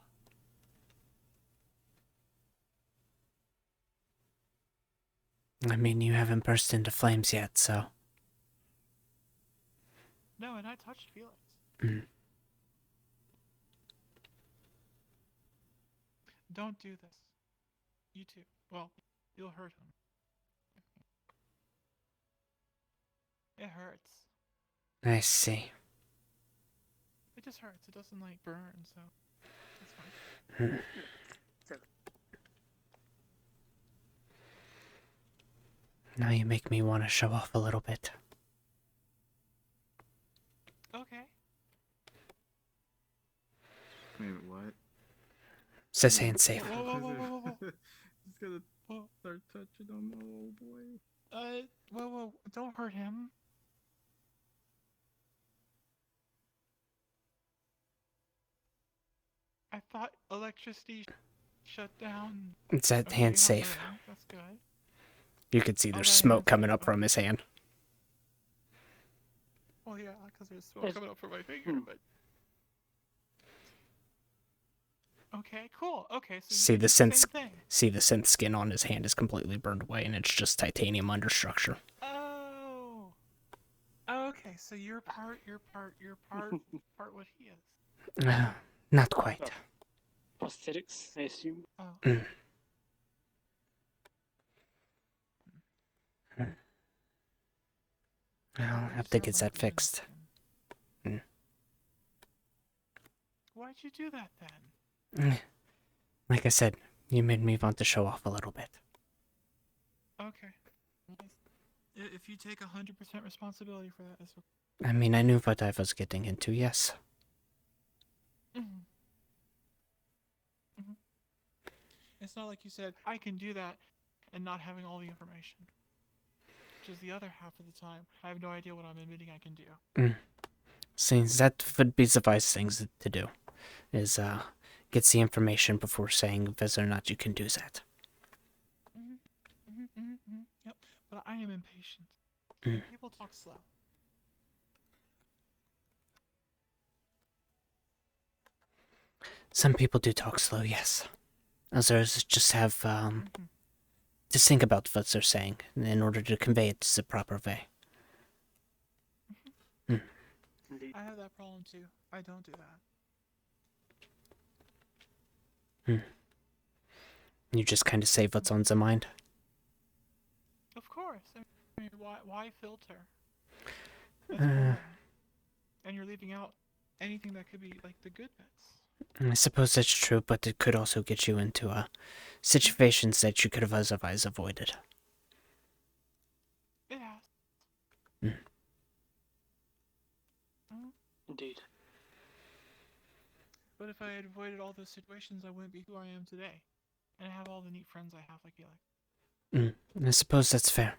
I mean, you haven't burst into flames yet, so... No, and I touched Felix. Don't do this. You too. Well, you'll hurt him. It hurts. I see. It just hurts. It doesn't, like, burn, so it's fine. Now you make me want to show off a little bit. Okay. Wait, what? Says hand safe. Whoa, whoa, whoa, whoa, whoa, He's gonna whoa. start touching on my old boy. Whoa, don't hurt him. I thought electricity shut down. It's that Okay, hand not safe. really. That's good. You can see Oh, there's that smoke hand's coming safe. up from his hand. Well, yeah, because there's smoke coming up from my finger, but... Okay, cool. Okay, so See you the did same synth, thing. see the synth skin on his hand is completely burned away, and it's just titanium understructure. Oh. Okay, so you're part what he is. Not quite. Prosthetics, I assume. Oh. I'll have to get that fixed. Why'd you do that then? Like I said, you made me want to show off a little bit. Okay. If you take 100% responsibility for that, that's okay. I mean, I knew what I was getting into, yes. It's not like you said, I can do that, and not having all the information. Which is the other half of the time. I have no idea what I'm admitting I can do. See, that would be the wise things to do, is get the information before saying whether or not you can do that. Yep, but I am impatient. People talk slow. Some people do talk slow, yes. Others just have to think about what they're saying in order to convey it the proper way. I have that problem too. I don't do that. You just kind of say what's on the mind. Of course. I mean, why filter? It's boring. And you're leaving out anything that could be like the good bits. I suppose that's true, but it could also get you into situations that you could have otherwise avoided. It has. Indeed. But if I had avoided all those situations, I wouldn't be who I am today. And I have all the neat friends I have, like you like. I suppose that's fair.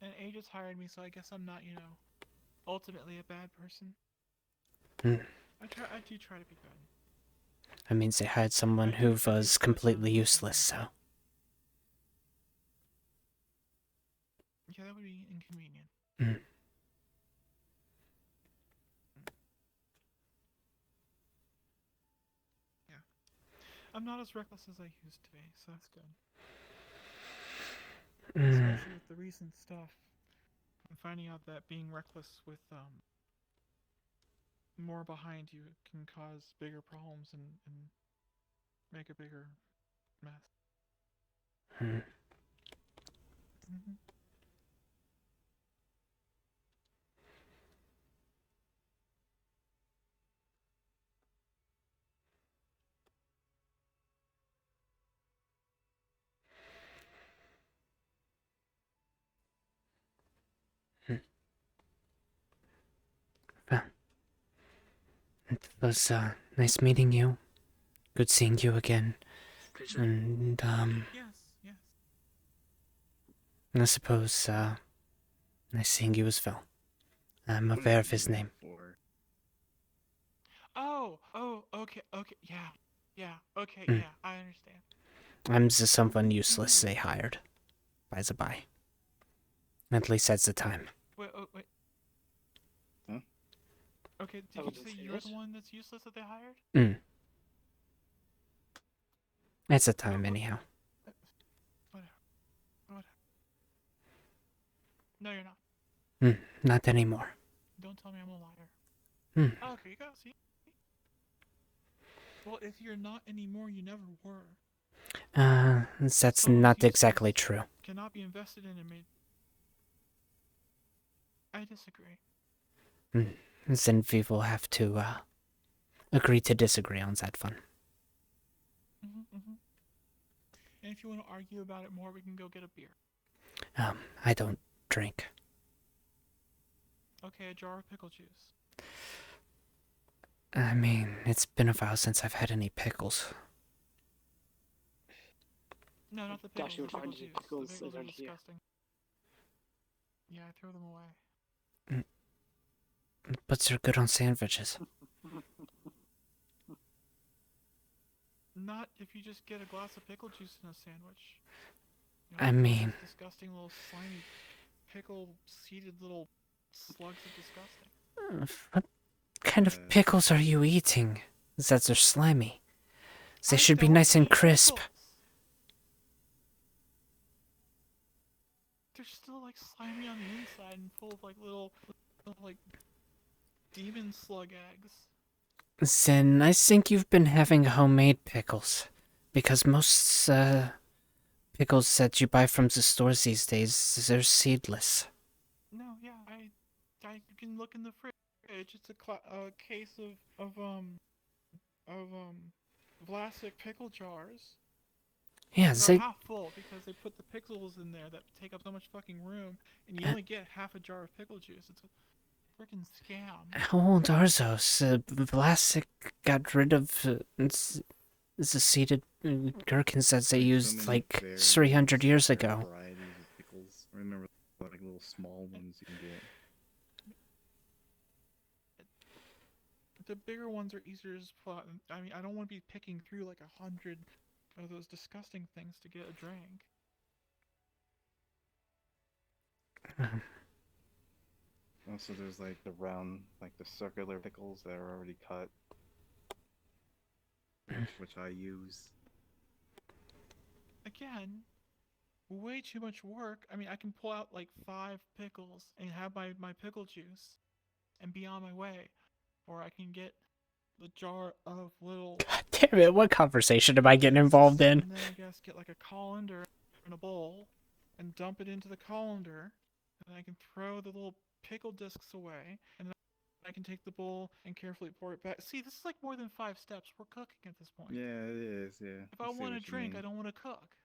And A just hired me, so I guess I'm not, ultimately a bad person. I do try to be good. That means they hired someone who was completely useless, so. Yeah, that would be inconvenient. Yeah. I'm not as reckless as I used to be, so that's good. Especially with the recent stuff. I'm finding out that being reckless with more behind you can cause bigger problems and make a bigger mess. Well, it was nice meeting you. Good seeing you again. Pleasure. And Yes. I suppose nice seeing you as well. I'm What aware did of you his do that name. for? Oh, okay, yeah, okay, yeah, I understand. I'm just someone useless they hired. By the by. At least that's the time. Wait. Huh? Okay, I did you wouldn't say say you're that. the one that's useless that they hired? It's the time, anyhow. Whatever. No, you're not. Not anymore. Don't tell me I'm a liar. Hmm. Okay, you go, see? Well, if you're not anymore, you never were. That's Someone not who's exactly useless true. Cannot be invested in and made. I disagree. Then we will have to agree to disagree on that one. And if you want to argue about it more, we can go get a beer. I don't drink. Okay, a jar of pickle juice. I mean, it's been a while since I've had any pickles. No, not the pickles. Gosh, you The would find pickle any juice. pickles The pickles are around here. disgusting. Yeah, I throw them away. But they're good on sandwiches. Not if you just get a glass of pickle juice in a sandwich. I mean, those disgusting little slimy pickle-seeded little slugs of disgusting. what kind of pickles are you eating? That they're slimy. They should be nice and crisp. Pickles. They're still like slimy on the inside and full of like little like demon slug eggs. Then I think you've been having homemade pickles. Because most pickles that you buy from the stores these days, they're seedless. No, yeah, I you can look in the fridge. It's a case of Vlasic pickle jars. Yeah, They're half full because they put the pickles in there that take up so much fucking room, and you only get half a jar of pickle juice. It's a freaking scam. How old are those? Vlasic got rid of the seeded gherkins that they used like 300 years ago. Varieties of pickles. I remember like little small ones you can get. The bigger ones are easier to spot. I mean, I don't want to be picking through like 100 of those disgusting things to get a drink. Also, there's like the round, like the circular pickles that are already cut, which I use. Again, way too much work. I mean, I can pull out like 5 pickles and have my pickle juice and be on my way. Or I can get the jar of little... Damn it, what conversation am I getting involved in? And then I guess get like a colander in a bowl and dump it into the colander. And then I can throw the little pickle discs away. And then I can take the bowl and carefully pour it back. See, this is like more than 5 steps. We're cooking at this point. Yeah, it is, yeah. If I want to drink, I don't want to cook.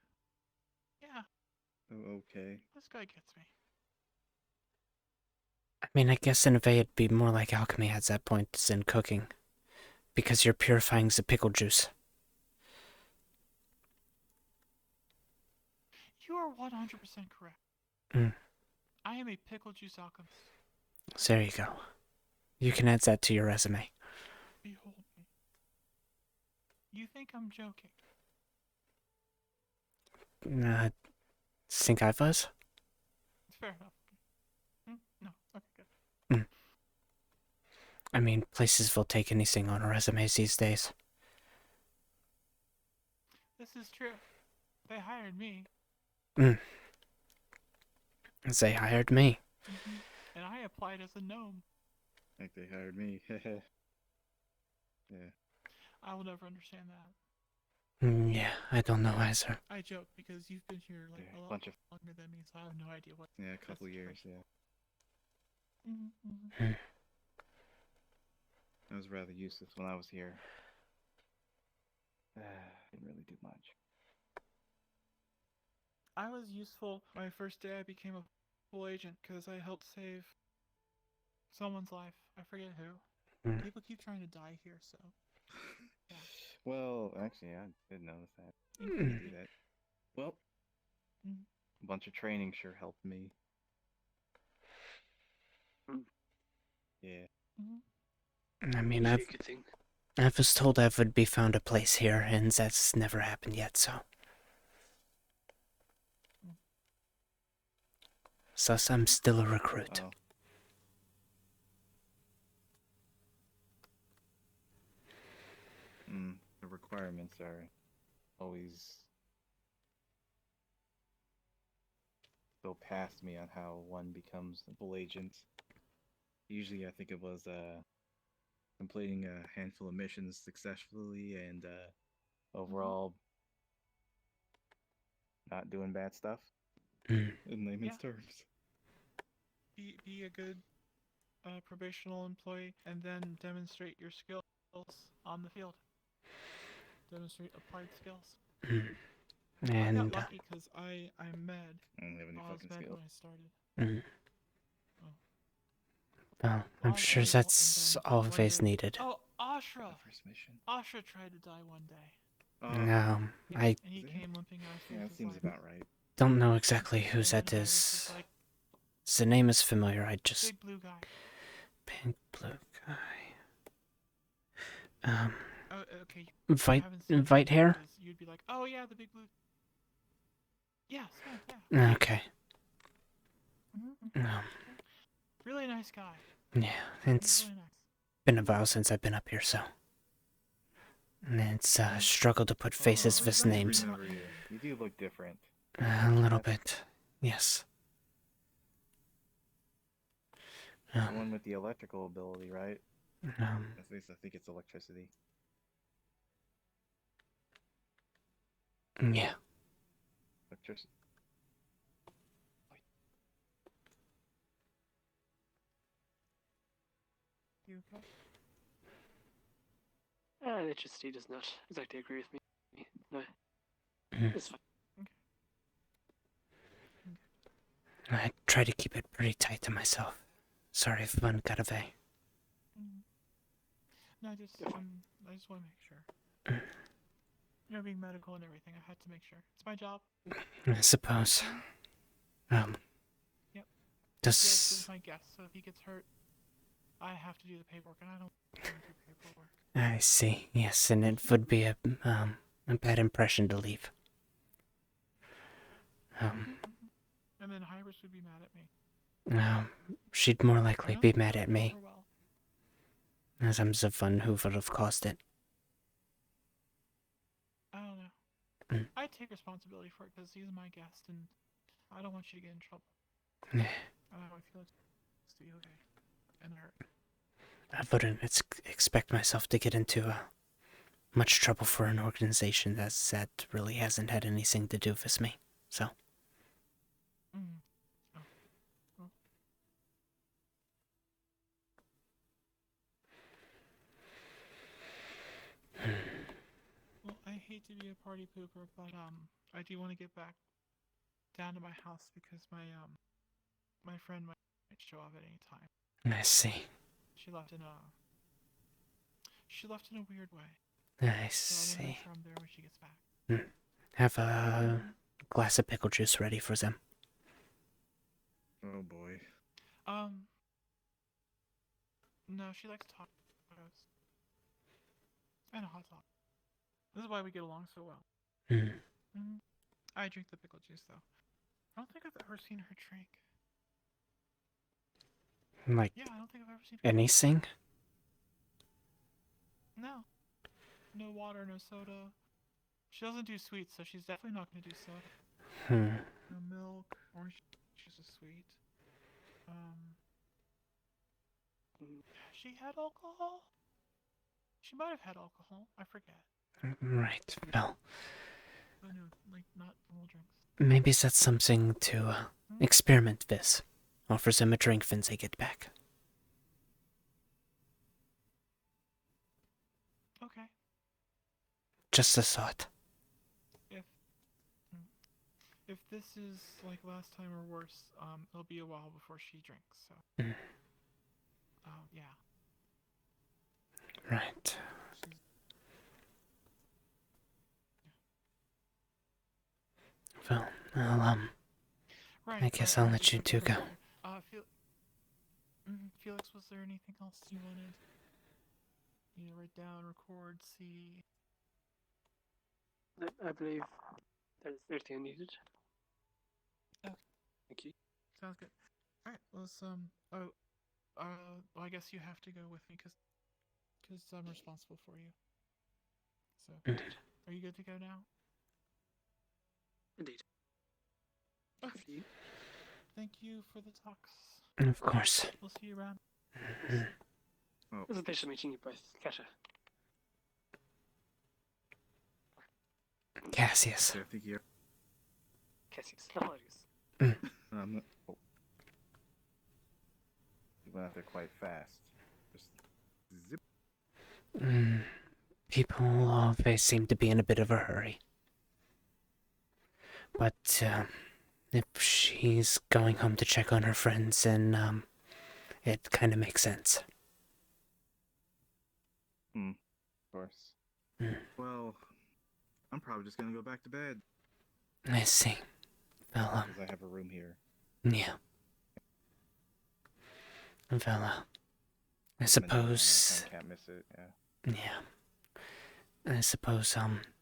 Yeah. Oh, okay. This guy gets me. I mean, I guess in a way it'd be more like alchemy at that point than cooking. Because you're purifying the pickle juice. You are 100% correct. Mm. I am a pickle juice alchemist. There you go. You can add that to your resume. Behold me. You think I'm joking? Think I was? Fair enough. No. Okay, good. I mean, places will take anything on resumes these days. This is true. They hired me. They hired me. And I applied as a gnome. I think they hired me. Yeah. I will never understand that. Yeah, I don't know either. I joke because you've been here like Yeah, a lot bunch of- longer than me, so I have no idea what. Yeah, a couple that's years, yeah. Mm-hmm. I was rather useless when I was here. Didn't really do much. I was useful my first day I became a full agent because I helped save someone's life. I forget who. People keep trying to die here, so. Yeah. Well, actually, I did notice that. You Mm. do that. Well, a bunch of training sure helped me. Yeah. I mean, Usually a good thing. I was told I would be found a place here, and that's never happened yet, so. Thus, I'm still a recruit. Oh. The requirements are always go past me on how one becomes a full agent. Usually, I think it was completing a handful of missions successfully and overall not doing bad stuff. In layman's terms. Be a good probational employee and then demonstrate your skills on the field. Demonstrate applied skills. I got lucky because I'm med. I don't have any fucking med skills. when I started. Well, I'm sure that's always needed. Oh, Ashra! First mission. Ashra tried to die one day. No, I And he came limping out. Yeah, that seems about right. don't know exactly who that is. Like, The name is familiar, I just... big blue guy. Big blue guy... Oh, okay. White hair? You'd be like, oh yeah, the big blue... Yes, yeah. Okay. Really nice guy. Yeah, it's really nice. been a while since I've been up here, so... And it's a struggle to put faces with names. You do look different. A little bit, yes. The one with the electrical ability, right? At least I think it's electricity. Yeah. Electricity. You okay? Electricity does not exactly agree with me. No. It's fine. I try to keep it pretty tight to myself. Sorry if one got away. No, I just want to make sure. You know, being medical and everything, I had to make sure. It's my job. I suppose. Yep. Does... This is my guest, so if he gets hurt, I have to do the paperwork, and I don't want to do paperwork. I see, yes, and it would be a bad impression to leave. And then Hybris would be mad at me. She'd more likely be mad at me. As I'm the one who would have caused it. I don't know. I take responsibility for it because he's my guest, and I don't want you to get in trouble. I feel it's to be okay. And hurt. I wouldn't expect myself to get into much trouble for an organization that really hasn't had anything to do with me, so... Well, I hate to be a party pooper, but I do want to get back down to my house because my friend, my show up at any time. I see. She left in a weird way. I So I want to make see. sure I'm there when she gets back. Have a glass of pickle juice ready for them. Oh boy. No, she likes tacos. And a hot dog. This is why we get along so well. I drink the pickle juice though. I don't think I've ever seen her drink. Like Yeah, I don't think I've ever seen her. anything? No. No water, no soda. She doesn't do sweets, so she's definitely not going to do soda. No milk, orange juice is sweet. She had alcohol? She might have had alcohol. I forget. Right. Well, Oh no, like not normal drinks. maybe that's something to experiment with. Offer them a drink when they get back. Okay. Just a thought. If this is like last time or worse, it'll be a while before she drinks. So. Yeah. Right. Well, Right, I guess I'll let you two go. Felix, was there anything else you wanted? You know, write down, record, see. I believe that is everything I needed. Okay. Thank you. Sounds good. All right. Let's well, I guess you have to go with me because I'm responsible for you. So, are you good to go now? Indeed. Okay. Thank you for the talks. Of course. We'll see you around. It was a pleasure meeting you both, Kasha. Kassius. I think you're. Kassius. Apologies. Oh. You went out there quite fast. Just zip. People always seem to be in a bit of a hurry. But, if she's going home to check on her friends, then, it kind of makes sense. Of course. Well, I'm probably just gonna go back to bed. I see. Well, Because I have a room here. yeah. Well, I suppose... I can't miss it, yeah. Yeah. I suppose,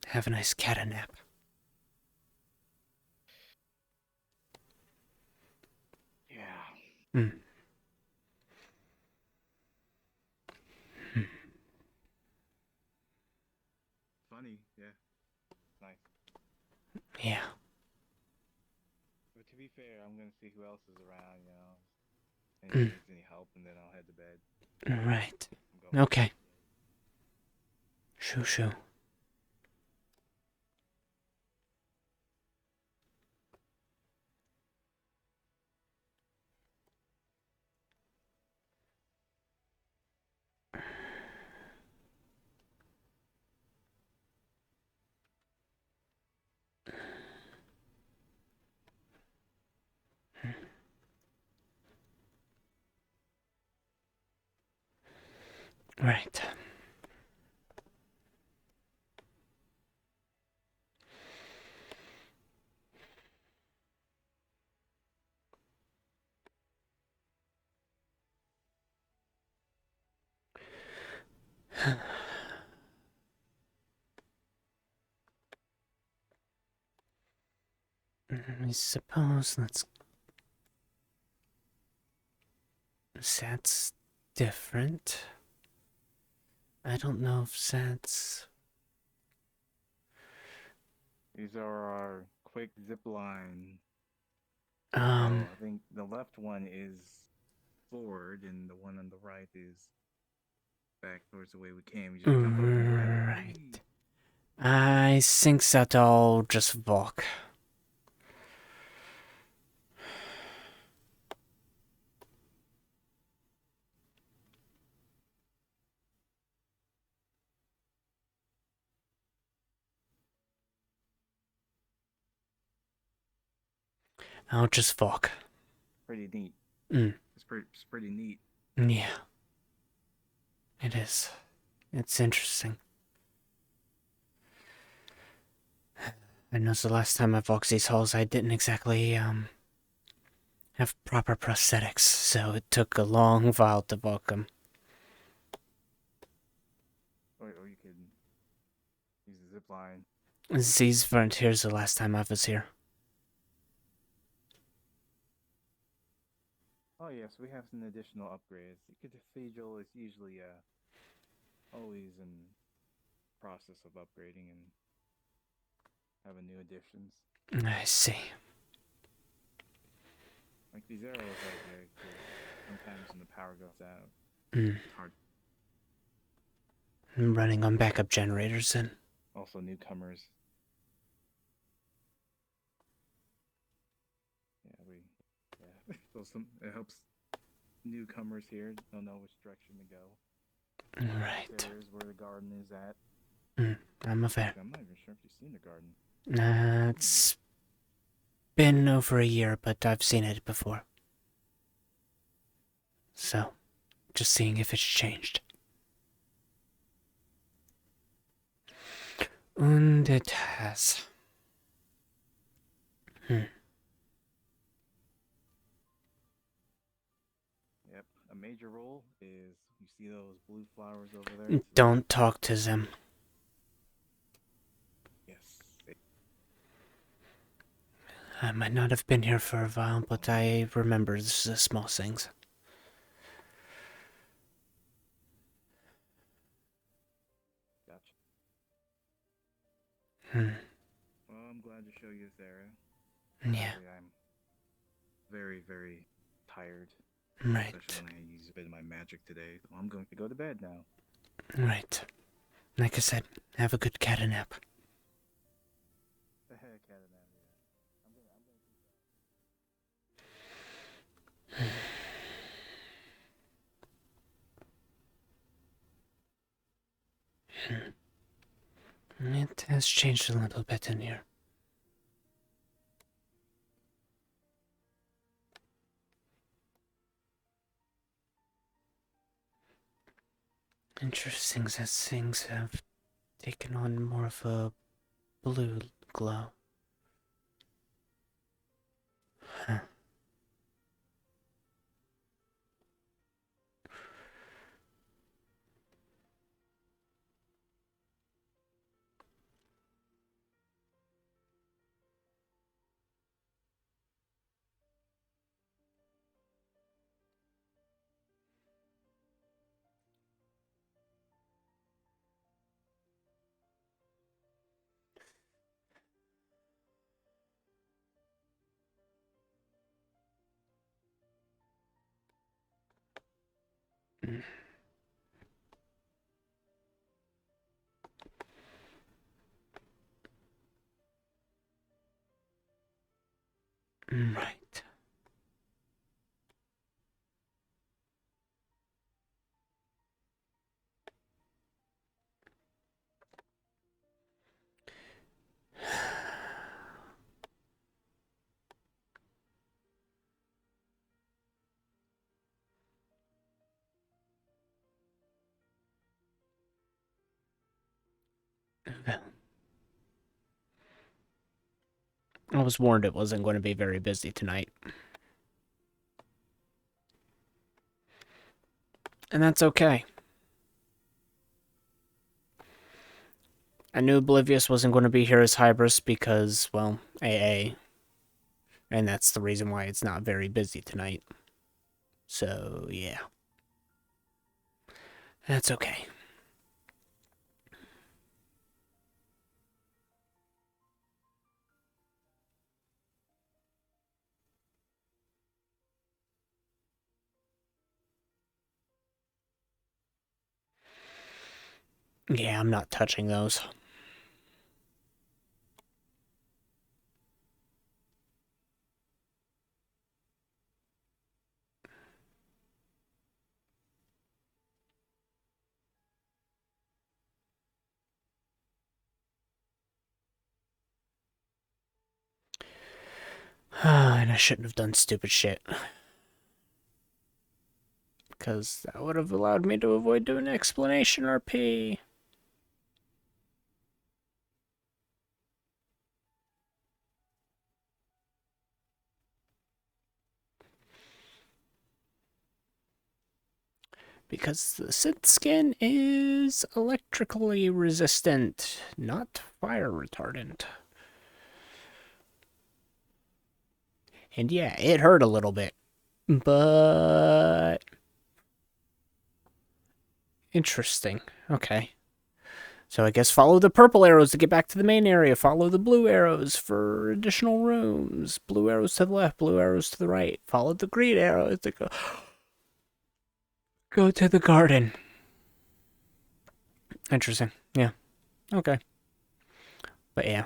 have a nice cat nap. Yeah. Funny, yeah. Nice. Yeah. But to be fair, I'm gonna see who else is around, you know. And if he needs any help, and then I'll head to bed. Right. Okay. Shoo shoo. Right. I suppose that's different. I don't know if that's... These are our quick zip line. Um, I think the left one is forward, and the one on the right is back towards the way we came. We just jump up and grab it. right. I think that I'll just walk. I'll just walk. Pretty neat. Mm. It's it's pretty neat. Yeah. It is. It's interesting. I know the last time I walked these halls, I didn't exactly, have proper prosthetics, so it took a long while to walk them. Or you could use the zip line. These weren't here the last time I was here. Oh yes, we have some additional upgrades. The cathedral is usually always in process of upgrading and having new additions. I see. Like these arrows right here, 'cause sometimes when the power goes out, Mm. it's hard. I'm running on backup generators then. Also, newcomers. Yeah, so it helps newcomers here don't know which direction to go. Right. There's where the garden is at. I'm aware. I'm not even sure if you've seen the garden. It's been over a year, but I've seen it before. So, just seeing if it's changed. And it has. Yep, a major role is you see those blue flowers over there? Don't talk to them. Yes. I might not have been here for a while, but I remember the small things. Gotcha. Well, I'm glad to show you this area. Yeah. Actually, I'm very, very tired. Right. Especially when I used a bit of my magic today. Well, I'm going to go to bed now. Right. Like I said, have a good cat nap. Cat and I'm gonna It has changed a little bit in here. Interesting that things have taken on more of a blue glow. Huh. Right. Well, I was warned it wasn't going to be very busy tonight. And that's okay. I knew Oblivious wasn't going to be here as Hybris because, well, AA. And that's the reason why it's not very busy tonight. So, yeah. That's okay. Yeah, I'm not touching those. And I shouldn't have done stupid shit. because that would have allowed me to avoid doing explanation RP. Because the synth skin is electrically resistant, not fire retardant. And yeah, it hurt a little bit, but interesting. Okay. So I guess follow the purple arrows to get back to the main area. Follow the blue arrows for additional rooms. Blue arrows to the left, blue arrows to the right. Follow the green arrows to go to the garden. Interesting. Yeah. Okay. But yeah.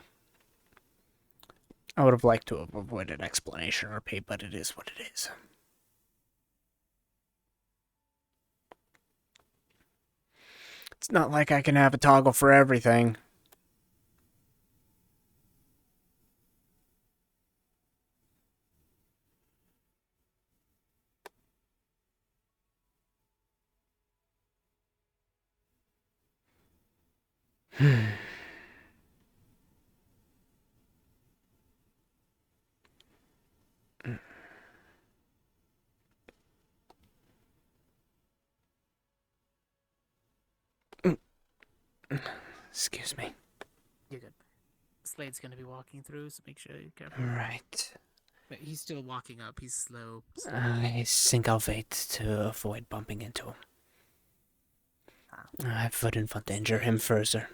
I would have liked to have avoided explanation RP, but it is what it is. It's not like I can have a toggle for everything. Excuse me. You're good. Slade's gonna be walking through, so make sure you're careful. Right. But he's still walking up. He's slow. I sync Alvate to avoid bumping into him. I wouldn't want to injure him further.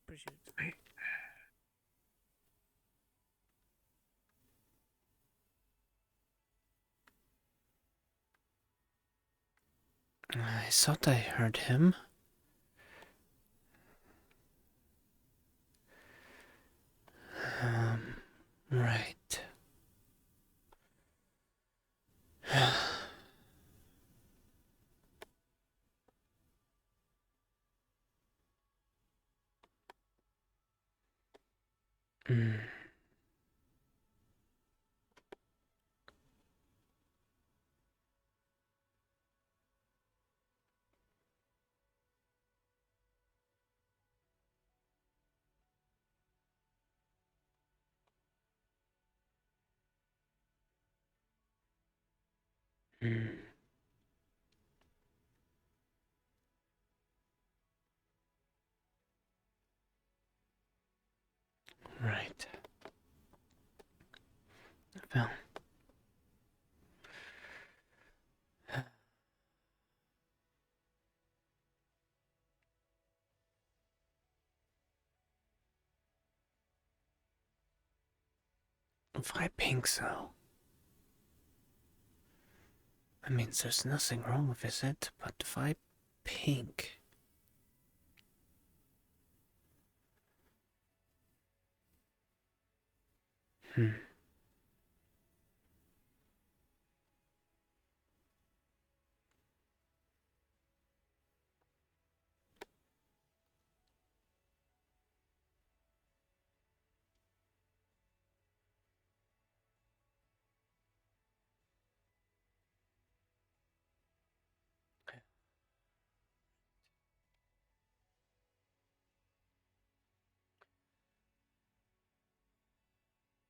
Appreciate it. I thought I heard him. Right. Right. Well. If I pink so. I mean, there's nothing wrong with it, but if I pink.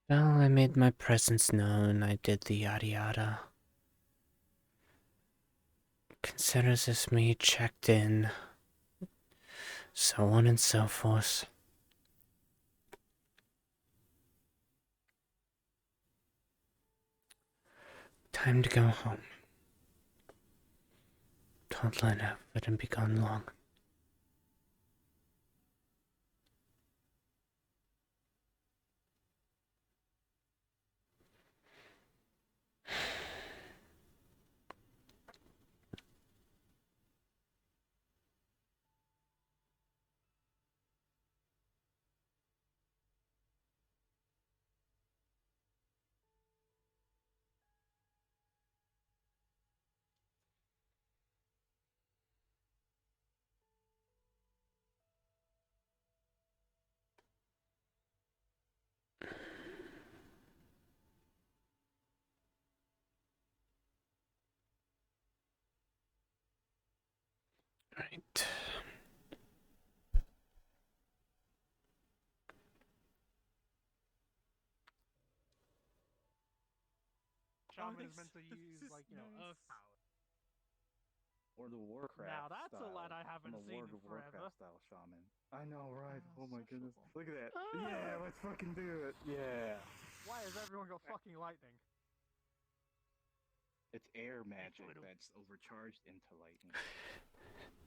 Well, I made my presence known. I did the yada yada. Consider this me checked in. So on and so forth. Time to go home. Don't let it be gone long. right. Shaman is meant to This use, is like, nice. earth power. Or the Warcraft Now that's style. a lad I haven't I'm a seen World in of forever. Warcraft style shaman. I know, right? Oh, Oh my goodness. sociable. Look at that. Ah! Yeah, let's fucking do it. Yeah. Why has everyone got fucking lightning? It's air magic little- that's overcharged into lightning.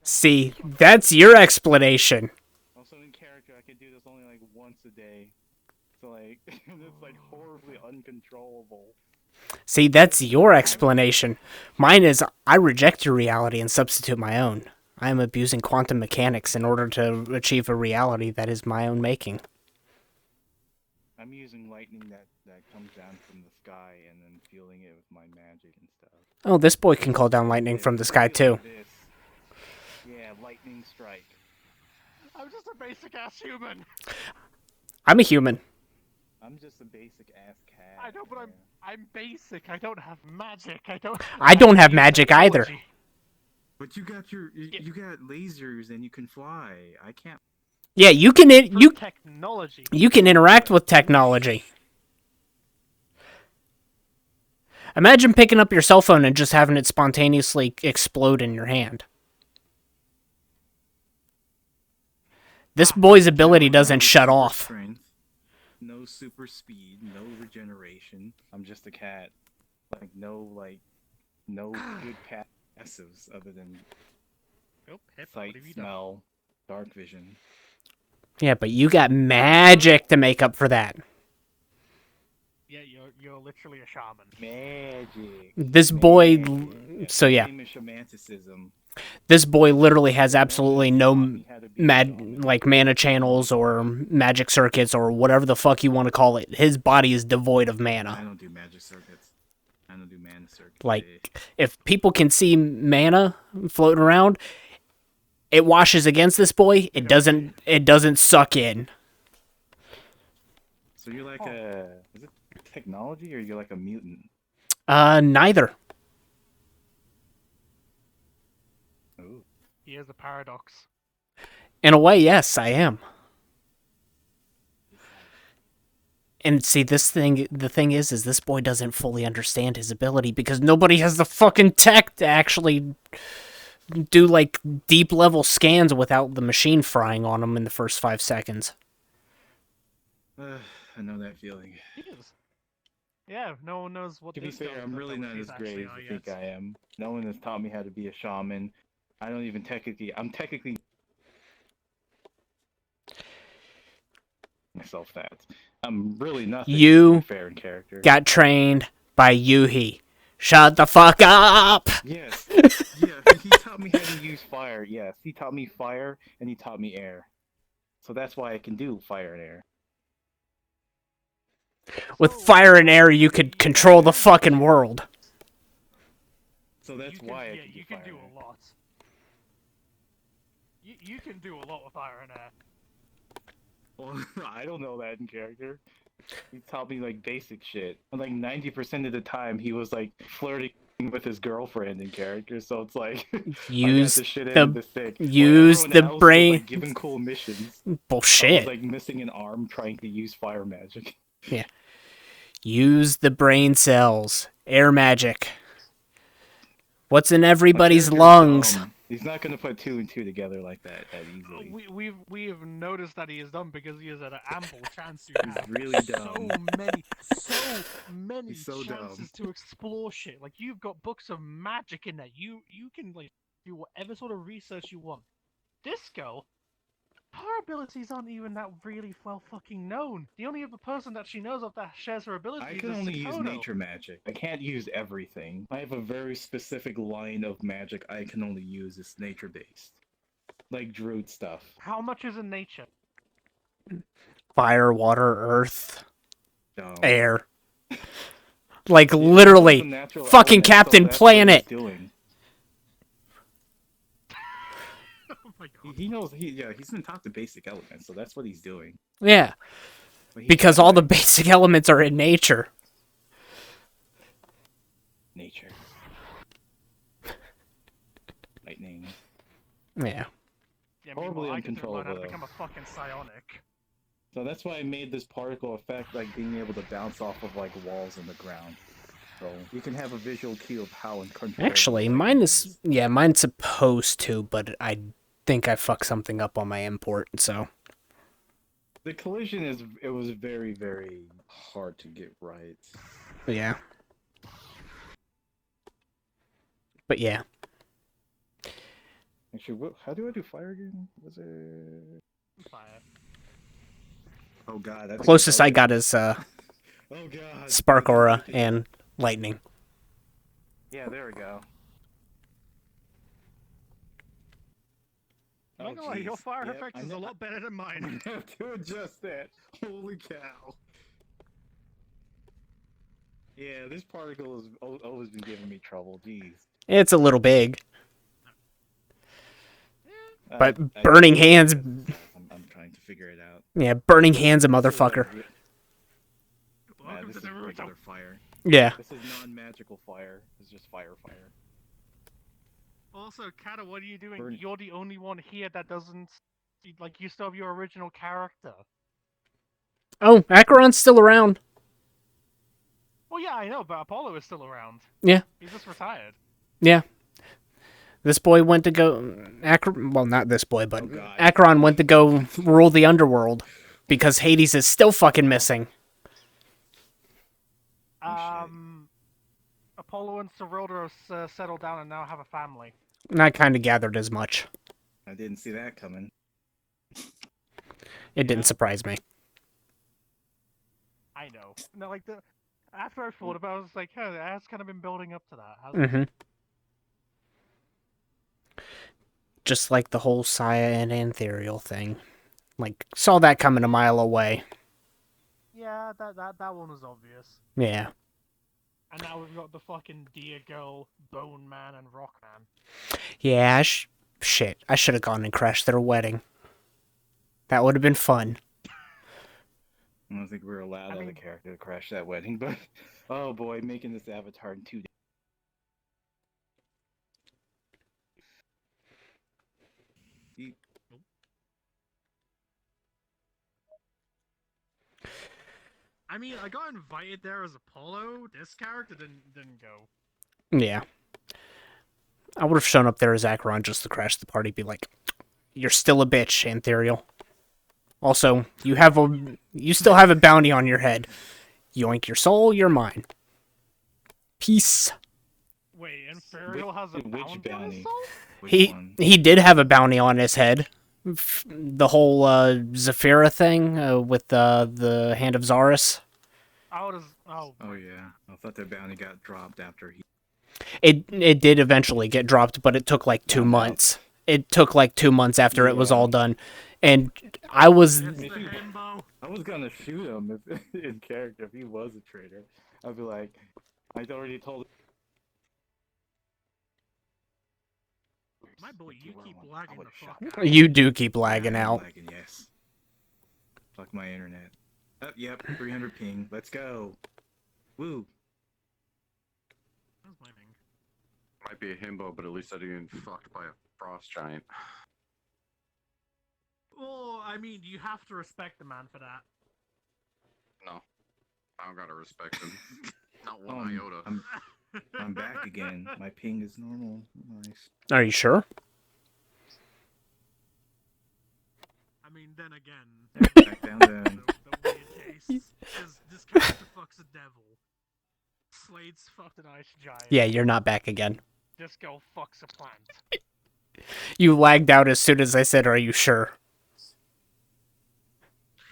See, that's your explanation. Also in character, I could do this only like once a day. So like, it's like horribly uncontrollable. See, that's your explanation. Mine is I reject your reality and substitute my own. I am abusing quantum mechanics in order to achieve a reality that is my own making. I'm using lightning that comes down from the sky and then fueling it with my magic and stuff. Oh, this boy can call down lightning from the sky too. This. Yeah, lightning strike. I'm just a basic ass human. I'm a human. I'm just a basic ass cat. I know, but yeah. I'm basic. I don't have magic. I don't have magic either. technology. But you got you got lasers and you can fly. I can't. Yeah, you can Technology. you can interact with technology. Imagine picking up your cell phone and just having it spontaneously explode in your hand. This boy's ability doesn't shut super off. Strength, no super speed, no regeneration. I'm just a cat. No good passives other than Oh, Pip, what sight, have you done? smell, dark vision. Yeah, but you got magic to make up for that. Yeah, you're literally a shaman. Magic. This boy, Magic. so yeah, Famous shamanicism. this boy literally has absolutely Taught no me how to be a shaman. mana channels or magic circuits or whatever the fuck you want to call it. His body is devoid of I mana. don't do magic circuits. I don't do mana circuits. Like, if people can see mana floating around, it washes against this boy. It doesn't suck in. So you're like is it technology or you're like a mutant? Neither. Ooh. Here's a paradox. In a way, yes, I am. And see, the thing is this boy doesn't fully understand his ability because nobody has the fucking tech to actually do, like, deep level scans without the machine frying on him in the first 5 seconds. I know that feeling. Yes. Yeah, no one knows what To be this fair, guy's I'm really not as abilities great as actually you are think yet. I am. No one has taught me how to be a shaman. I don't even I'm technically myself that. I'm really nothing, to You be fair in character. got trained by Yuhi. Shut the fuck up! Yes. Yeah, he taught me how to use fire. Yes, he taught me fire and he taught me air. So that's why I can do fire and air. With fire and air, you could control the fucking world. So that's why I can do you fire can do and air. a lot. You can do a lot with fire and air. Well, I don't know that in character. He taught me like basic shit. And like 90% of the time, he was like flirting with his girlfriend in character. So it's like Use I got the shit the- end of the stick. While use everyone the else was, brain- like, giving cool missions. I Bullshit. was like missing an arm trying to use fire magic. Yeah. Use the brain cells. Air magic. What's in My everybody's character's lungs? dumb. He's not gonna put 2 and 2 together like that easily. We've noticed that he is dumb because he has had an ample chance to He's have really dumb. so many He's so chances to explore shit. Like, you've got books of magic in there. You can, like, do whatever sort of research you want. This girl, her abilities aren't even that really well fucking known. The only other person that she knows of that shares her abilities I is can only use Sikono. nature magic. I can't use everything. I have a very specific line of magic I can only use is nature based. Like druid stuff. How much is in nature? Fire, water, earth, Dumb. air. Like, Yeah, literally. those are natural Fucking elements, so Captain that's what he's Planet. doing. Oh my god. He knows. He's been taught the basic elements, so that's what he's doing. Yeah. But he Because can't, all the like, basic elements are in nature. nature. Lightning. Yeah. Yeah, Horribly meanwhile, I get to learn how uncontrollable, to though. become a fucking psionic. So that's why I made this particle effect, like being able to bounce off of like walls in the ground. So you can have a visual cue of how uncontrollable. Actually, lightning mine is yeah, mine's supposed to, but I think I fucked something up on my import, so The collision it was very, very hard to get right. yeah. But yeah. Actually, how do I do fire again? Was it? Fire. Oh god, that's Closest I got is oh god, Spark this is Aura ridiculous. and Lightning. Yeah, there we go. I'm not gonna lie, your jeez. fire Yep, effect I is a know- lot better than mine. I have to adjust that. Holy cow. Yeah, this particle has always been giving me trouble. Jeez. It's a little big, but I Burning don't- Hands, I'm trying to figure it out. yeah, Burning Hands a motherfucker. Welcome This to is the Naruto. regular fire. Yeah. This is non-magical fire. It's just fire. Also, Kata, what are you doing? Burn- You're the only one here that doesn't... Like, you still have your original character. Oh, Acheron's still around. Well, yeah, I know, but Apollo is still around. Yeah. He's just retired. Yeah. This boy went to go... well, not this boy, but Oh, God. Acheron went to go rule the underworld because Hades is still fucking missing. Oh, Apollo and Sarilda have settled down and now have a family. And I kind of gathered as much. I didn't see that coming. It didn't surprise me. I know. No, like, after I thought about it, I was like, hey, that's kind of been building up to that, hasn't it? Mm-hmm. Just like the whole Saya and Antherial thing. Like, saw that coming a mile away. Yeah, that one was obvious. Yeah. And now we've got the fucking Deer Girl, Bone Man, and Rock Man. Yeah, shit. I should have gone and crashed their wedding. That would have been fun. I don't think we were allowed as a character to crash that wedding, but oh boy, making this avatar in 2 days. I mean, I got invited there as Apollo. This character didn't go. Yeah. I would have shown up there as Acheron just to crash the party, be like, you're still a bitch, Antherial. Also, you still have a bounty on your head. Yoink your soul, you're mine. Peace. Wait, Inferial has a Which bounty on his bounty? soul? Which one? He did have a bounty on his head. The whole Zephyra thing with the Hand of Zarus. Oh yeah, I thought that bounty got dropped after he. It did eventually get dropped, but it took like 2 months. It took like 2 months after it was all done, and I was. I was gonna shoot him if, in character if he was a traitor. I'd be like, I'd already told. My boy, you keep lagging the fuck out. You do keep lagging out. Lagging, yes. Fuck my internet. Oh, yep, 300 ping. Let's go. Woo. That's my thing. Might be a himbo, but at least I didn't get fucked by a frost giant. Well, I mean, you have to respect the man for that. No, I don't gotta respect him. Not one iota. I'm back again. My ping is normal. Nice. Are you sure? I mean, then again, Back down then. the weird case is this character fucks a devil. Slade's fucked an ice giant. Yeah, you're not back again. This girl fucks a plant. You lagged out as soon as I said, "Are you sure?"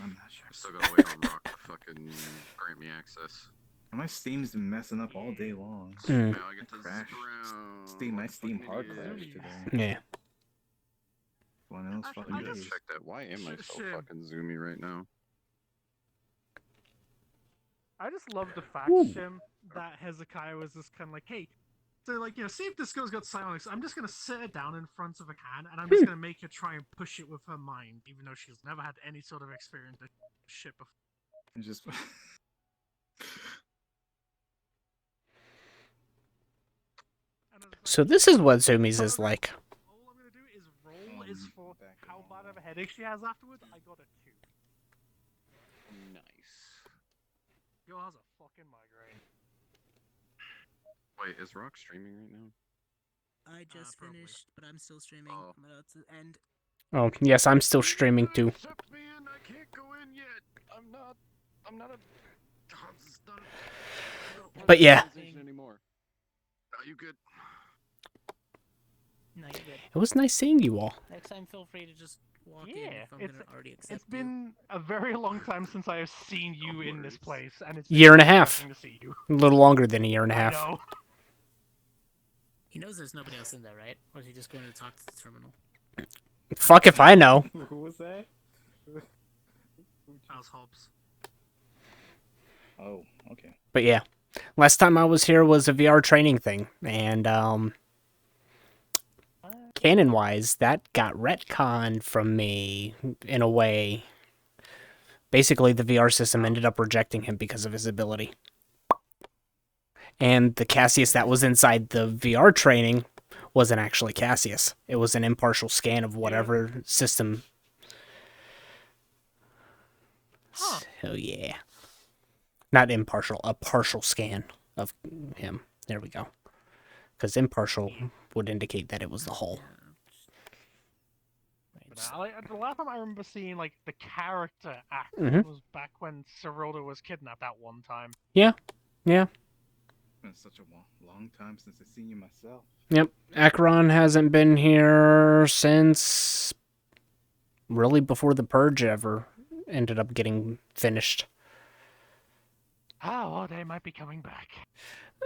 I'm not sure. Still gotta wait on Rock to fucking grant me access. My Steam's been messing up all day long. Mm. Now I get to Crash. zip around. Steam, my like a Steam fucking hard idiot. crashed today. Yeah. One of those I fucking I just just days. check that. Why am I so Shit. fucking zoomy right now? I just love the fact, Ooh. Shim, that Hezekiah was just kind of like, hey, so like, you know, see if this girl's got psionics. I'm just gonna sit her down in front of a can, and I'm just gonna make her try and push it with her mind, even though she's never had any sort of experience with shit before. It's just. And I was like, So this is what Zoomies is like. all I'm gonna do is roll headache she has afterwards, I got a 2. Nice. Yo has a fucking migraine. Wait, is Rock streaming right now? I just probably. finished, but I'm still streaming. Oh. I'm about to end. Oh, yes, I'm still streaming too. Accept me in. I can't go in yet. I'm not a. It's not a But yeah. organization anymore. Are you good? No, you're good. It was nice seeing you all. Next time, feel free to just walk in Yeah, if I'm gonna already accept it's been a very long time since I have seen you in this place, and it's Year and a very half. refreshing to see you. A little longer than a year and a I half. know. He knows there's nobody else in there, right? Or is he just going to talk to the terminal? Fuck if I know. Who was that? How's Hobbs? Oh, okay. But yeah, last time I was here was a VR training thing, and canon-wise, that got retconned from me in a way. Basically, the VR system ended up rejecting him because of his ability. And the Kassius that was inside the VR training wasn't actually Kassius. It was an impartial scan of whatever system. Huh. So yeah. Not impartial, a partial scan of him. There we go. Because impartial would indicate that it was the whole. But the last time I remember seeing like the character act Mhm. was back when Sirota was kidnapped that one time. Yeah. It's been such a long time since I've seen you myself. Yep. Acheron hasn't been here since really before the Purge ever ended up getting finished. Oh, well, they might be coming back.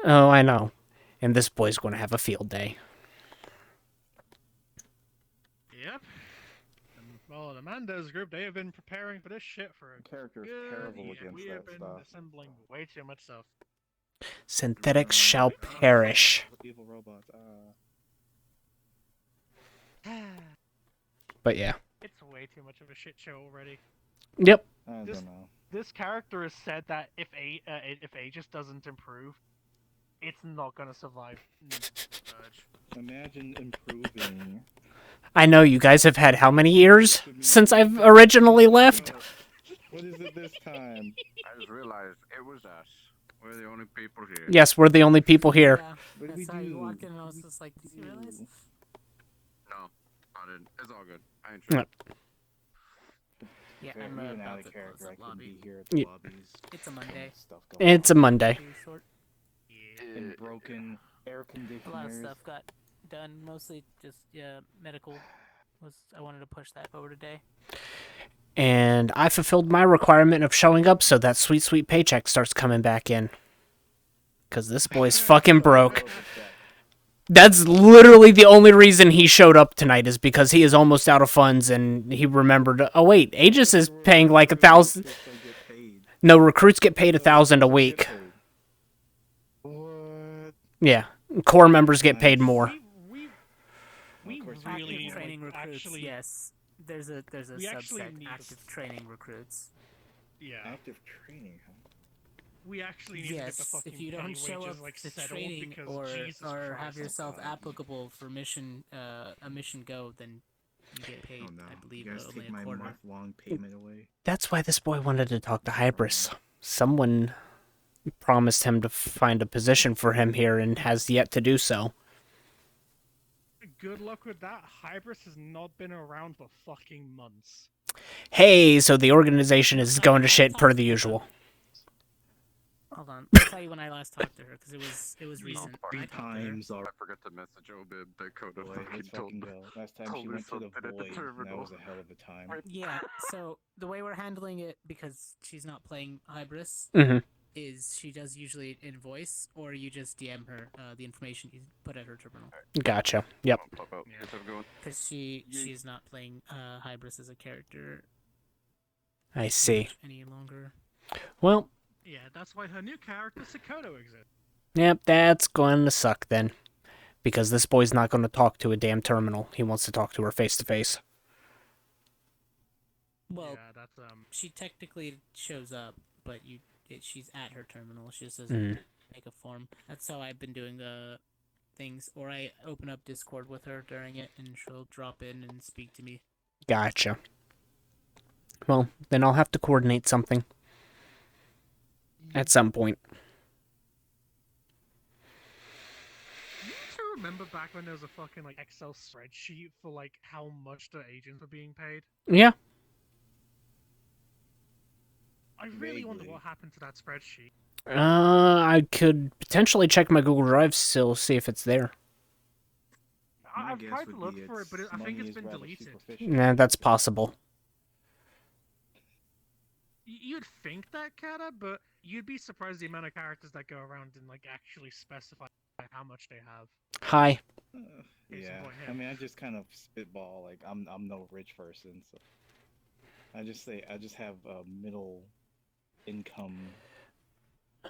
Oh, I know. And this boy's going to have a field day. Yep. Well, the Mando's group, they have been preparing for this shit for a Character is good terrible year. against We have that been stuff. assembling way too much stuff. Synthetics shall perish. Evil robots. But yeah. It's way too much of a shit show already. Yep. I This- don't know. This character has said that if Aegis doesn't improve, it's not gonna survive Purge. Imagine improving. I know you guys have had how many years since I've originally left? What is it this time? I just realized it was us. We're the only people here. Yes, we're the only people here. Yeah, What did we that's how you do? walked in and I was just like, did you realize? No, I didn't. It's all good. I ain't tripping. Yeah, If I'm even about out to of close character, I up could lobby. be here at the Yeah. lobbies. It's a Monday. Stuff going It's a on. Monday. Too short. And broken air A conditioners. lot of stuff got done. Mostly just medical. I wanted to push that over today. And I fulfilled my requirement of showing up so that sweet, sweet paycheck starts coming back in. Because this boy's fucking broke. That's literally the only reason he showed up tonight is because he is almost out of funds and he remembered, oh wait, Aegis is paying like 1,000. No, recruits get paid 1,000 a week. What? Yeah, core members get paid more. We Of course you really do. need to, Training like, recruits. actually, Yes, there's a we actually subset need- active training recruits. yeah, Active training, huh? we actually need to get the Yes, fucking if you pay don't show wages, up like, to settled training because or Jesus have Christ. yourself God. applicable for mission a mission go, then you get paid. Oh no. I believe You guys only take a my quarter. month-long payment away. That's why this boy wanted to talk to Hybris. Someone promised him to find a position for him here and has yet to do so. Good luck with that. Hybris has not been around for fucking months. Hey, so the organization is going to shit per the usual. Hold on, I'll tell you when I last talked to her because it was recent. Three I talked to her. times I already. forgot to message Obib. Dakota Boy, fucking let's told fucking me. go. Last time told she me went to the something at the void, and that terminal. was a hell of a time. Yeah, so the way we're handling it, because she's not playing Hybris, Mhm. is she does usually in voice, or you just DM her the information you put at her terminal. Gotcha. Yep. Pop out. Yeah. Get them going. Because she's not playing Hybris as a character I see. any longer. Well, Yeah, that's why her new character, Sakoto, exists. yep, that's going to suck then. Because this boy's not going to talk to a damn terminal. He wants to talk to her face to face. Well, Yeah, that's she technically shows up, but she's at her terminal. She just doesn't make a form. That's how I've been doing the things. Or I open up Discord with her during it, and she'll drop in and speak to me. Gotcha. Well, then I'll have to coordinate something at some point. You two remember back when there was a fucking like Excel spreadsheet for like how much the agents were being paid? Yeah. I really wonder Vaguely. what happened to that spreadsheet. I could potentially check my Google Drive still, see if it's there. My I've guess tried to would look be for it, but I think money it's is been rather deleted. superficial. Nah, that's possible. You'd think that, Kata, but you'd be surprised the amount of characters that go around and like actually specify how much they have. Hi. Case in Yeah, point I here. mean, I just kind of spitball. Like, I'm no rich person, so I just say I just have a middle income.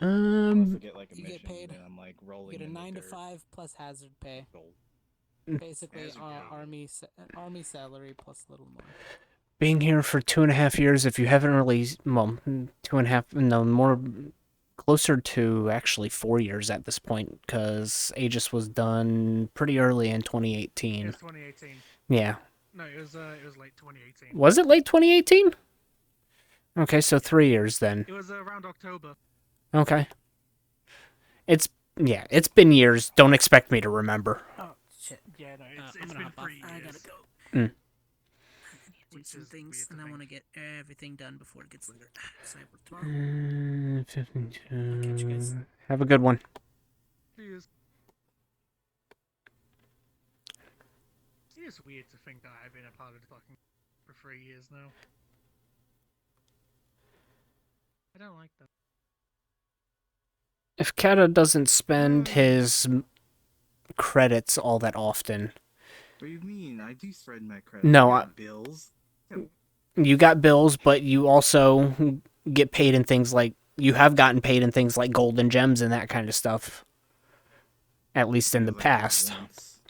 Unless I get like a You mission, get paid. then I'm like You rolling get a in the 9 to dirt. 5 plus hazard pay. Gold. Basically, Hazard pay. army salary plus a little more. Being here for 2.5 years, if you haven't really, well, 2.5, no, more, closer to actually 4 years at this point, because Aegis was done pretty early in It 2018. was 2018. Yeah. No, it was late 2018. Was it late 2018? Okay, so 3 years then. It was around October. Okay. It's been years. Don't expect me to remember. Oh, shit. Yeah, no, I'm it's gonna been hop off. 3 years. I gotta go. Mm. I need to do Which some is things, weird to and I think. want to get everything done before it gets later. Cyber tomorrow. 52. I'll catch you guys. Have a good one. Cheers. It is weird to think that I've been a part of the fucking for 3 years now. I don't like that. If Kata doesn't spend his credits all that often. What do you mean? I do spread my credit. No, I got bills. You got bills, but you also get paid in things like, you have gotten paid in things like gold and gems and that kind of stuff. At least in the Because I got it past. once.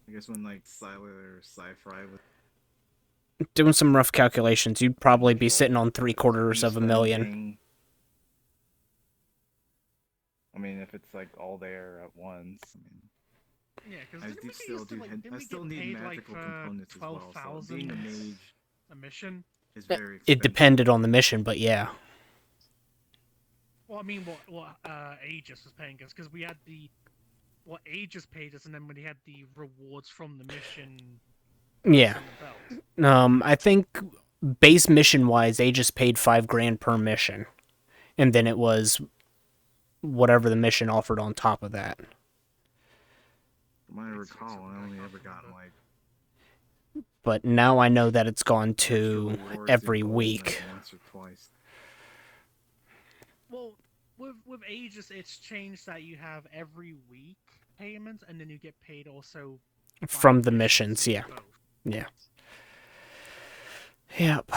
I guess when like Siler or Sci-Fi was Doing some rough calculations, you'd probably be sitting on 750,000. thing. I mean, if it's like all there at once. I mean, Yeah, because I do still do. I still need magical components as well. So being a mage a mission. is very expensive. It depended on the mission, but yeah. Well, I mean, what Aegis was paying us, because we had what Aegis paid us, and then when he had the rewards from the mission. Yeah. on the belt. I think base mission wise, they just paid $5,000 per mission, and then it was whatever the mission offered on top of that. From what I recall, I only ever got like. But now I know that it's gone to rewards every in gold, week. like, once or twice. Well, with Aegis, it's changed that you have every week payments, and then you get paid also From by the missions, yeah. both. Yeah. Yep.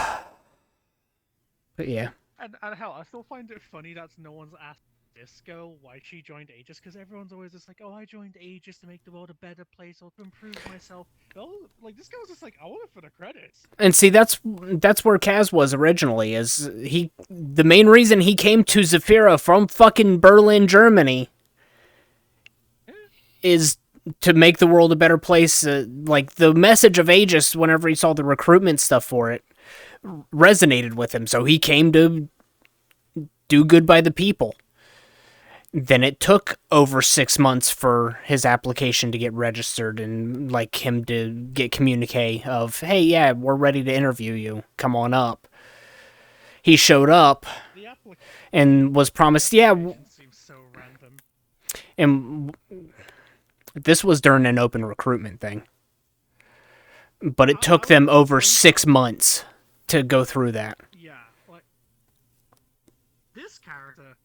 But yeah. And hell, I still find it funny that no one's asked this girl why she joined Aegis, because everyone's always just like, oh, I joined Aegis to make the world a better place or to improve myself. Oh, like, this girl was just like, I want it for the credits. And see, that's where Kaz was originally. The main reason he came to Zafira from fucking Berlin, Germany, is to make the world a better place. Like, the message of Aegis, whenever he saw the recruitment stuff for it, resonated with him. So he came to do good by the people. Then it took over 6 months for his application to get registered and like him to get communique of, hey, yeah, we're ready to interview you. Come on up. He showed up and was promised, yeah. Seems so random. And this was during an open recruitment thing. But it took them over 6 months to go through that. Yeah, like this character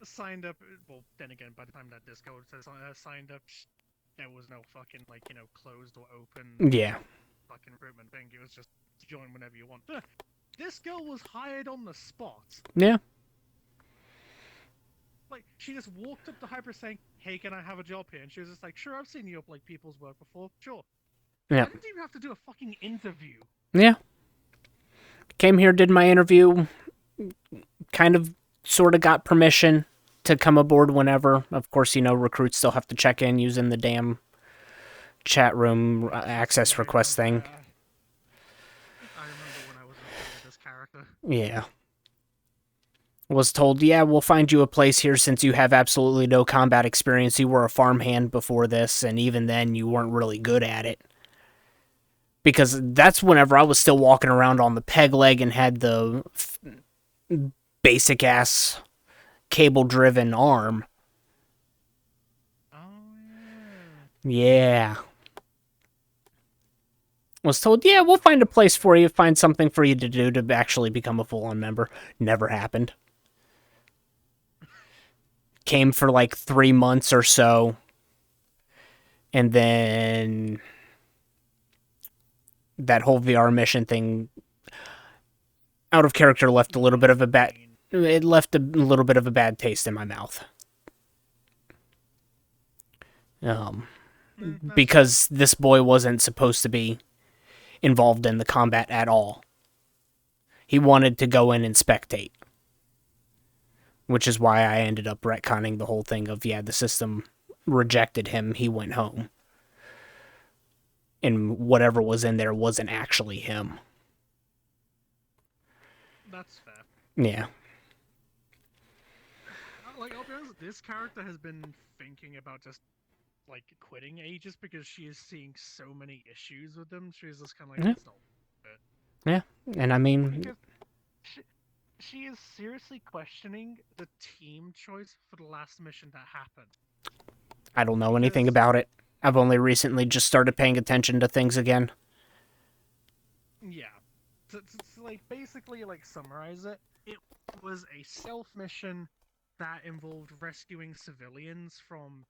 signed up. Well, then again, by the time that Discord says signed up, there was no fucking closed or open. Yeah. Fucking recruitment thing. It was just join whenever you want. This girl was hired on the spot. Yeah. Like, she just walked up to Hyper saying, hey, can I have a job here? And she was just like, sure, I've seen you up people's work before. Sure. Yeah. I didn't even have to do a fucking interview. Yeah. Came here, did my interview, kind of, sort of got permission to come aboard whenever. Of course, recruits still have to check in using the damn chat room access Right, request thing. I remember when I was working with this character. Yeah. Was told, yeah, we'll find you a place here since you have absolutely no combat experience. You were a farmhand before this, and even then you weren't really good at it. Because that's whenever I was still walking around on the peg leg and had the basic ass cable driven arm. Oh Yeah. Was told, yeah, we'll find a place for you, find something for you to do to actually become a full-on member. Never happened. Came for like 3 months or so. And then that whole VR mission thing out of character left a little bit of a bad taste in my mouth. Because this boy wasn't supposed to be involved in the combat at all. He wanted to go in and spectate. Which is why I ended up retconning the whole thing of, yeah, the system rejected him, he went home. And whatever was in there wasn't actually him. That's fair. Yeah. Like, I'll be honest, this character has been thinking about just, like, quitting ages because she is seeing so many issues with them. She's just kind of like, it's not worth it. Yeah, and I mean... Because she is seriously questioning the team choice for the last mission that happened. I don't know anything about it. I've only recently just started paying attention to things again. Yeah. To like, basically, like, summarize it, it was a stealth mission that involved rescuing civilians from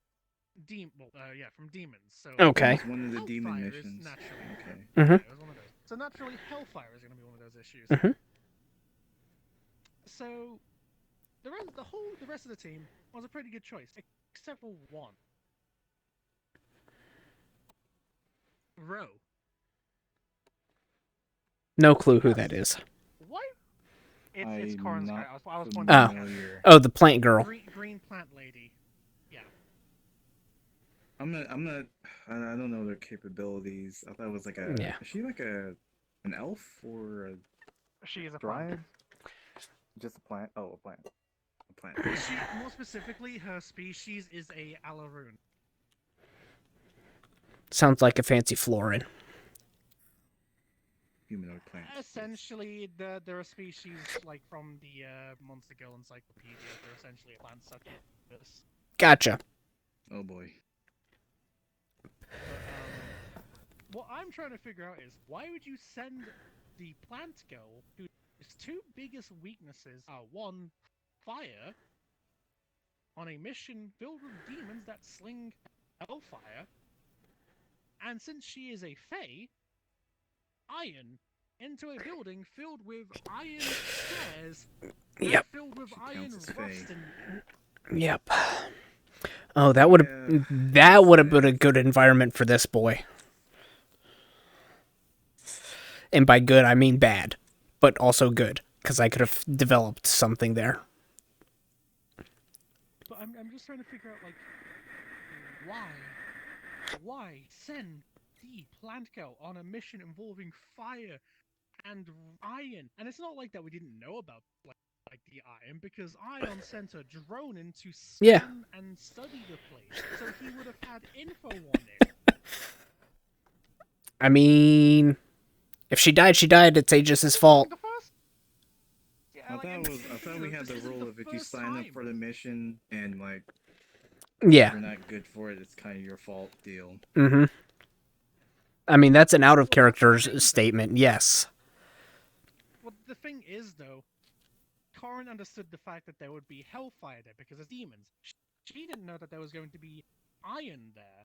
from demons. So Okay. It was one of the demon Hellfire is missions. naturally, Okay. Mm-hmm. it was one of those. So naturally, Hellfire is going to be one of those issues. Mm-hmm. So the rest of the team was a pretty good choice, except for one. Ro. No clue who that is. What? It's Corin's not guy. I was pointing familiar. Oh, the plant girl. Green plant lady. Yeah. I'm not. I don't know their capabilities. I thought it was like a. Yeah. Is she like an elf or a She is a dryad? plant. Just a plant. Oh, a plant. A plant. More specifically, her species is a Alaroon. Sounds like a fancy florin. Humanoid plant. Essentially, they're a species like from the Monster Girl Encyclopedia. They're essentially a plant succubus. Gotcha. Oh boy. But, what I'm trying to figure out is why would you send the plant girl, whose two biggest weaknesses are one, fire, on a mission filled with demons that sling hellfire, and since she is a fae, iron, into a building filled with iron stairs, Yep. filled with iron counts as rust fae. and... Yep. Oh, that would have been a good environment for this boy. And by good, I mean bad, but also good, because I could have developed something there. But I'm just trying to figure out, like, why send the plant girl on a mission involving fire and iron? And it's not like that we didn't know about like the iron, because Ion sent a drone in to scan and study the place, so he would have had info on it. I mean, if she died, she died. It's Aegis' fault. I thought we had the rule of if you sign up for the mission and like Yeah. you're not good for it, it's kind of your fault deal. Mm-hmm. I mean, that's an out of character statement, yes. Well, the thing is, though, Corin understood the fact that there would be hellfire there because of demons. She didn't know that there was going to be iron there.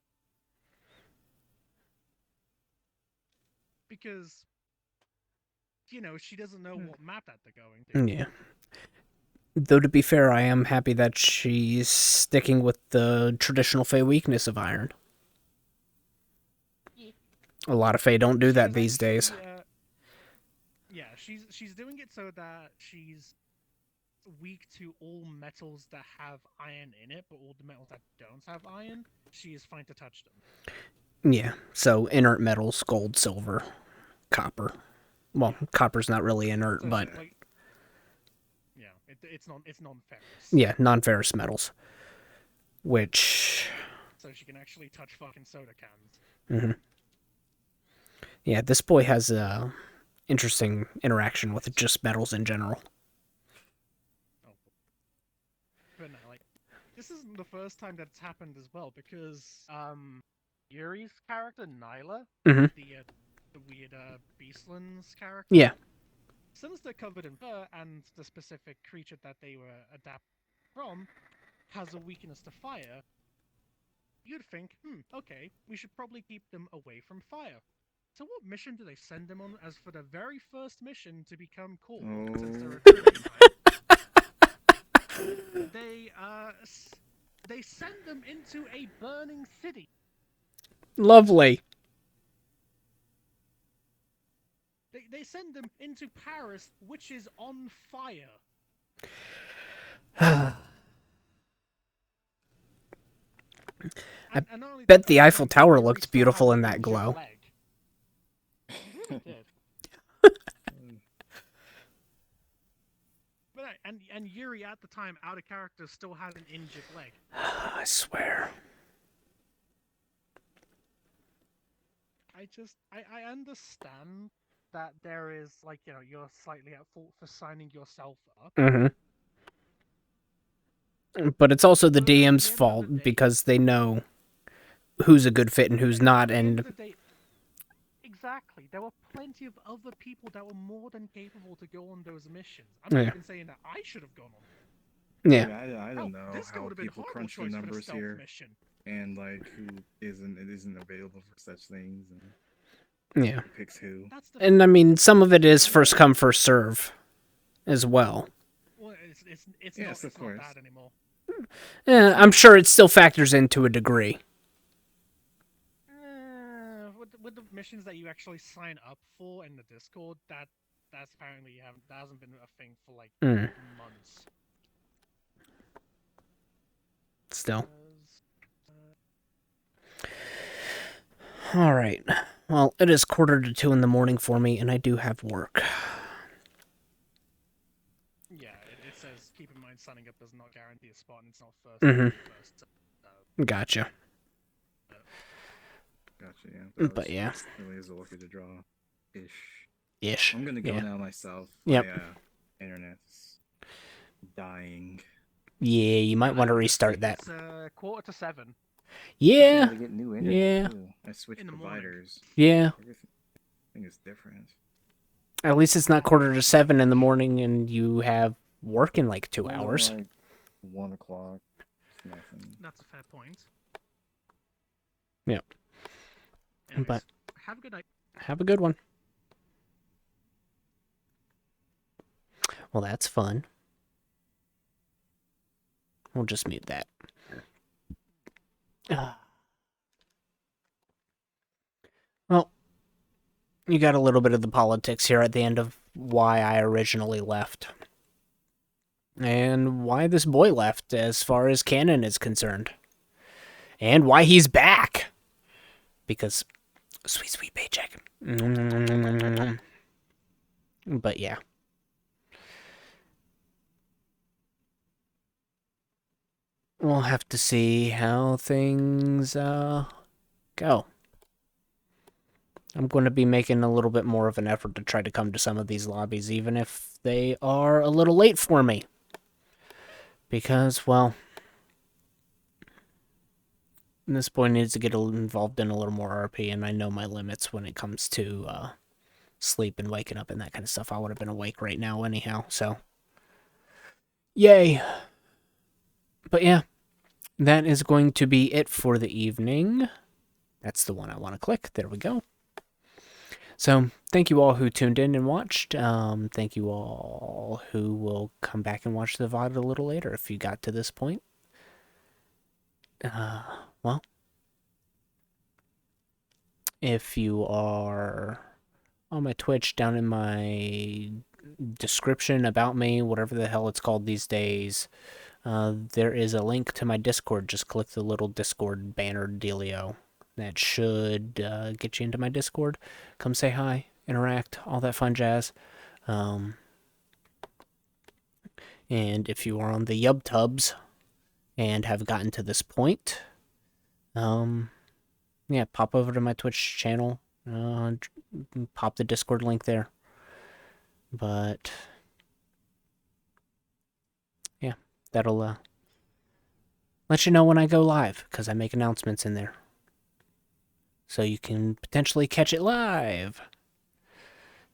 Because, you know, she doesn't know what map that they're going to. Yeah. Though, to be fair, I am happy that she's sticking with the traditional Fae weakness of iron. A lot of Fae don't do that these days. Yeah, she's doing it so that she's weak to all metals that have iron in it, but all the metals that don't have iron, she is fine to touch them. Yeah, so inert metals, gold, silver, copper. Well, copper's not really inert, So but like, yeah, it's non-ferrous. yeah, non-ferrous metals. Which, So she can actually touch fucking soda cans. mhm. Yeah, this boy has a interesting interaction with just metals in general. Oh. But no, like, this isn't the first time that's happened as well, because Yuri's character Nyla, Mm-hmm. the weird Beastlands character. Yeah. Since they're covered in fur and the specific creature that they were adapted from has a weakness to fire, you'd think, okay, we should probably keep them away from fire. So what mission do they send them on as for the very first mission to become cool, since they're recruiting type? They send them into a burning city. Lovely. They send them into Paris, which is on fire. I bet the Eiffel Tower looked beautiful in that glow. It did. But and Yuri at the time, out of character, still had an injured leg. I swear. I understand that there is, like, you're slightly at fault for signing yourself up. Mm-hmm. But it's also the But at the DM's end of fault the day- because they know who's a good fit and who's not, At the end and of the day, exactly, there were plenty of other people that were more than capable to go on those missions. I'm not Yeah. even saying that I should have gone on. yeah. I don't know this how would have been a people horrible crunch the choice for the numbers stealth here, mission. and like who isn't available for such things, and Yeah. who picks who. That's the And I mean, some of it is first come, first serve as well. well, it's Yes, of not course. that anymore. I'm sure it still factors into a degree. With the missions that you actually sign up for in the Discord, that's apparently that hasn't been a thing for like months. Still. All right. Well, it is 1:45 in the morning for me, and I do have work. Yeah, it says keep in mind signing up does not guarantee a spot, and it's not first. First. Gotcha. Gotcha. Yeah. But yeah. Really is a lucky to draw. Ish. I'm gonna go Yeah. now myself. Yep. My internet's dying. Yeah, you might want to restart that. It's 6:45. Yeah. To get new internet, Yeah. too. I switched In the morning. providers. Yeah. Everything is different. At least it's not 6:45 in the morning and you have work in like 2 hours. Like 1 o'clock. Nothing. That's a fair point. Yep. Anyways, But have a good night. have a good one. Well, that's fun. We'll just mute that. Well, you got a little bit of the politics here at the end of why I originally left. And why this boy left as far as canon is concerned. And why he's back. Because sweet, sweet paycheck. But yeah. We'll have to see how things go. I'm going to be making a little bit more of an effort to try to come to some of these lobbies, even if they are a little late for me. Because, well, this boy needs to get involved in a little more RP, and I know my limits when it comes to sleep and waking up and that kind of stuff. I would have been awake right now anyhow, so yay. But yeah, that is going to be it for the evening. That's the one I want to click. There we go. So, thank you all who tuned in and watched. Thank you all who will come back and watch the VOD a little later if you got to this point. Well, if you are on my Twitch, down in my description, about me, whatever the hell it's called these days, there is a link to my Discord. Just click the little Discord banner dealio. That should get you into my Discord. Come say hi, interact, all that fun jazz. And if you are on the YubTubs and have gotten to this point, yeah, pop over to my Twitch channel. Pop the Discord link there. But yeah, that'll let you know when I go live, because I make announcements in there. So you can potentially catch it live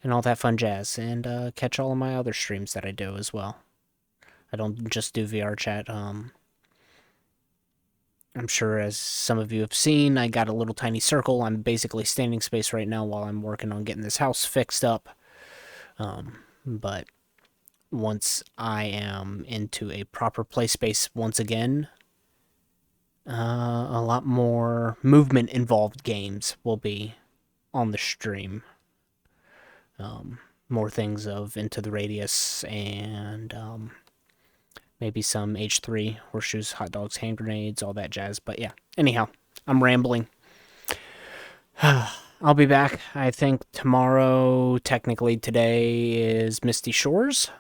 and all that fun jazz, and catch all of my other streams that I do as well. I don't just do VR chat. I'm sure, as some of you have seen, I got a little tiny circle. I'm basically standing space right now while I'm working on getting this house fixed up. But once I am into a proper play space once again, a lot more movement involved games will be on the stream. More things of Into the Radius and maybe some H3, horseshoes, hot dogs, hand grenades, all that jazz. But yeah, anyhow, I'm rambling. I'll be back, I think, tomorrow. Technically, today is Misty Shores.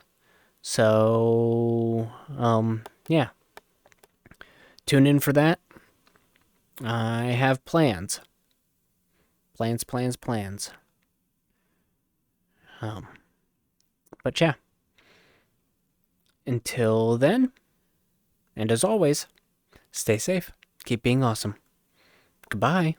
So, yeah. Tune in for that. I have plans. Plans. But yeah. Until then, and as always, stay safe, keep being awesome. Goodbye.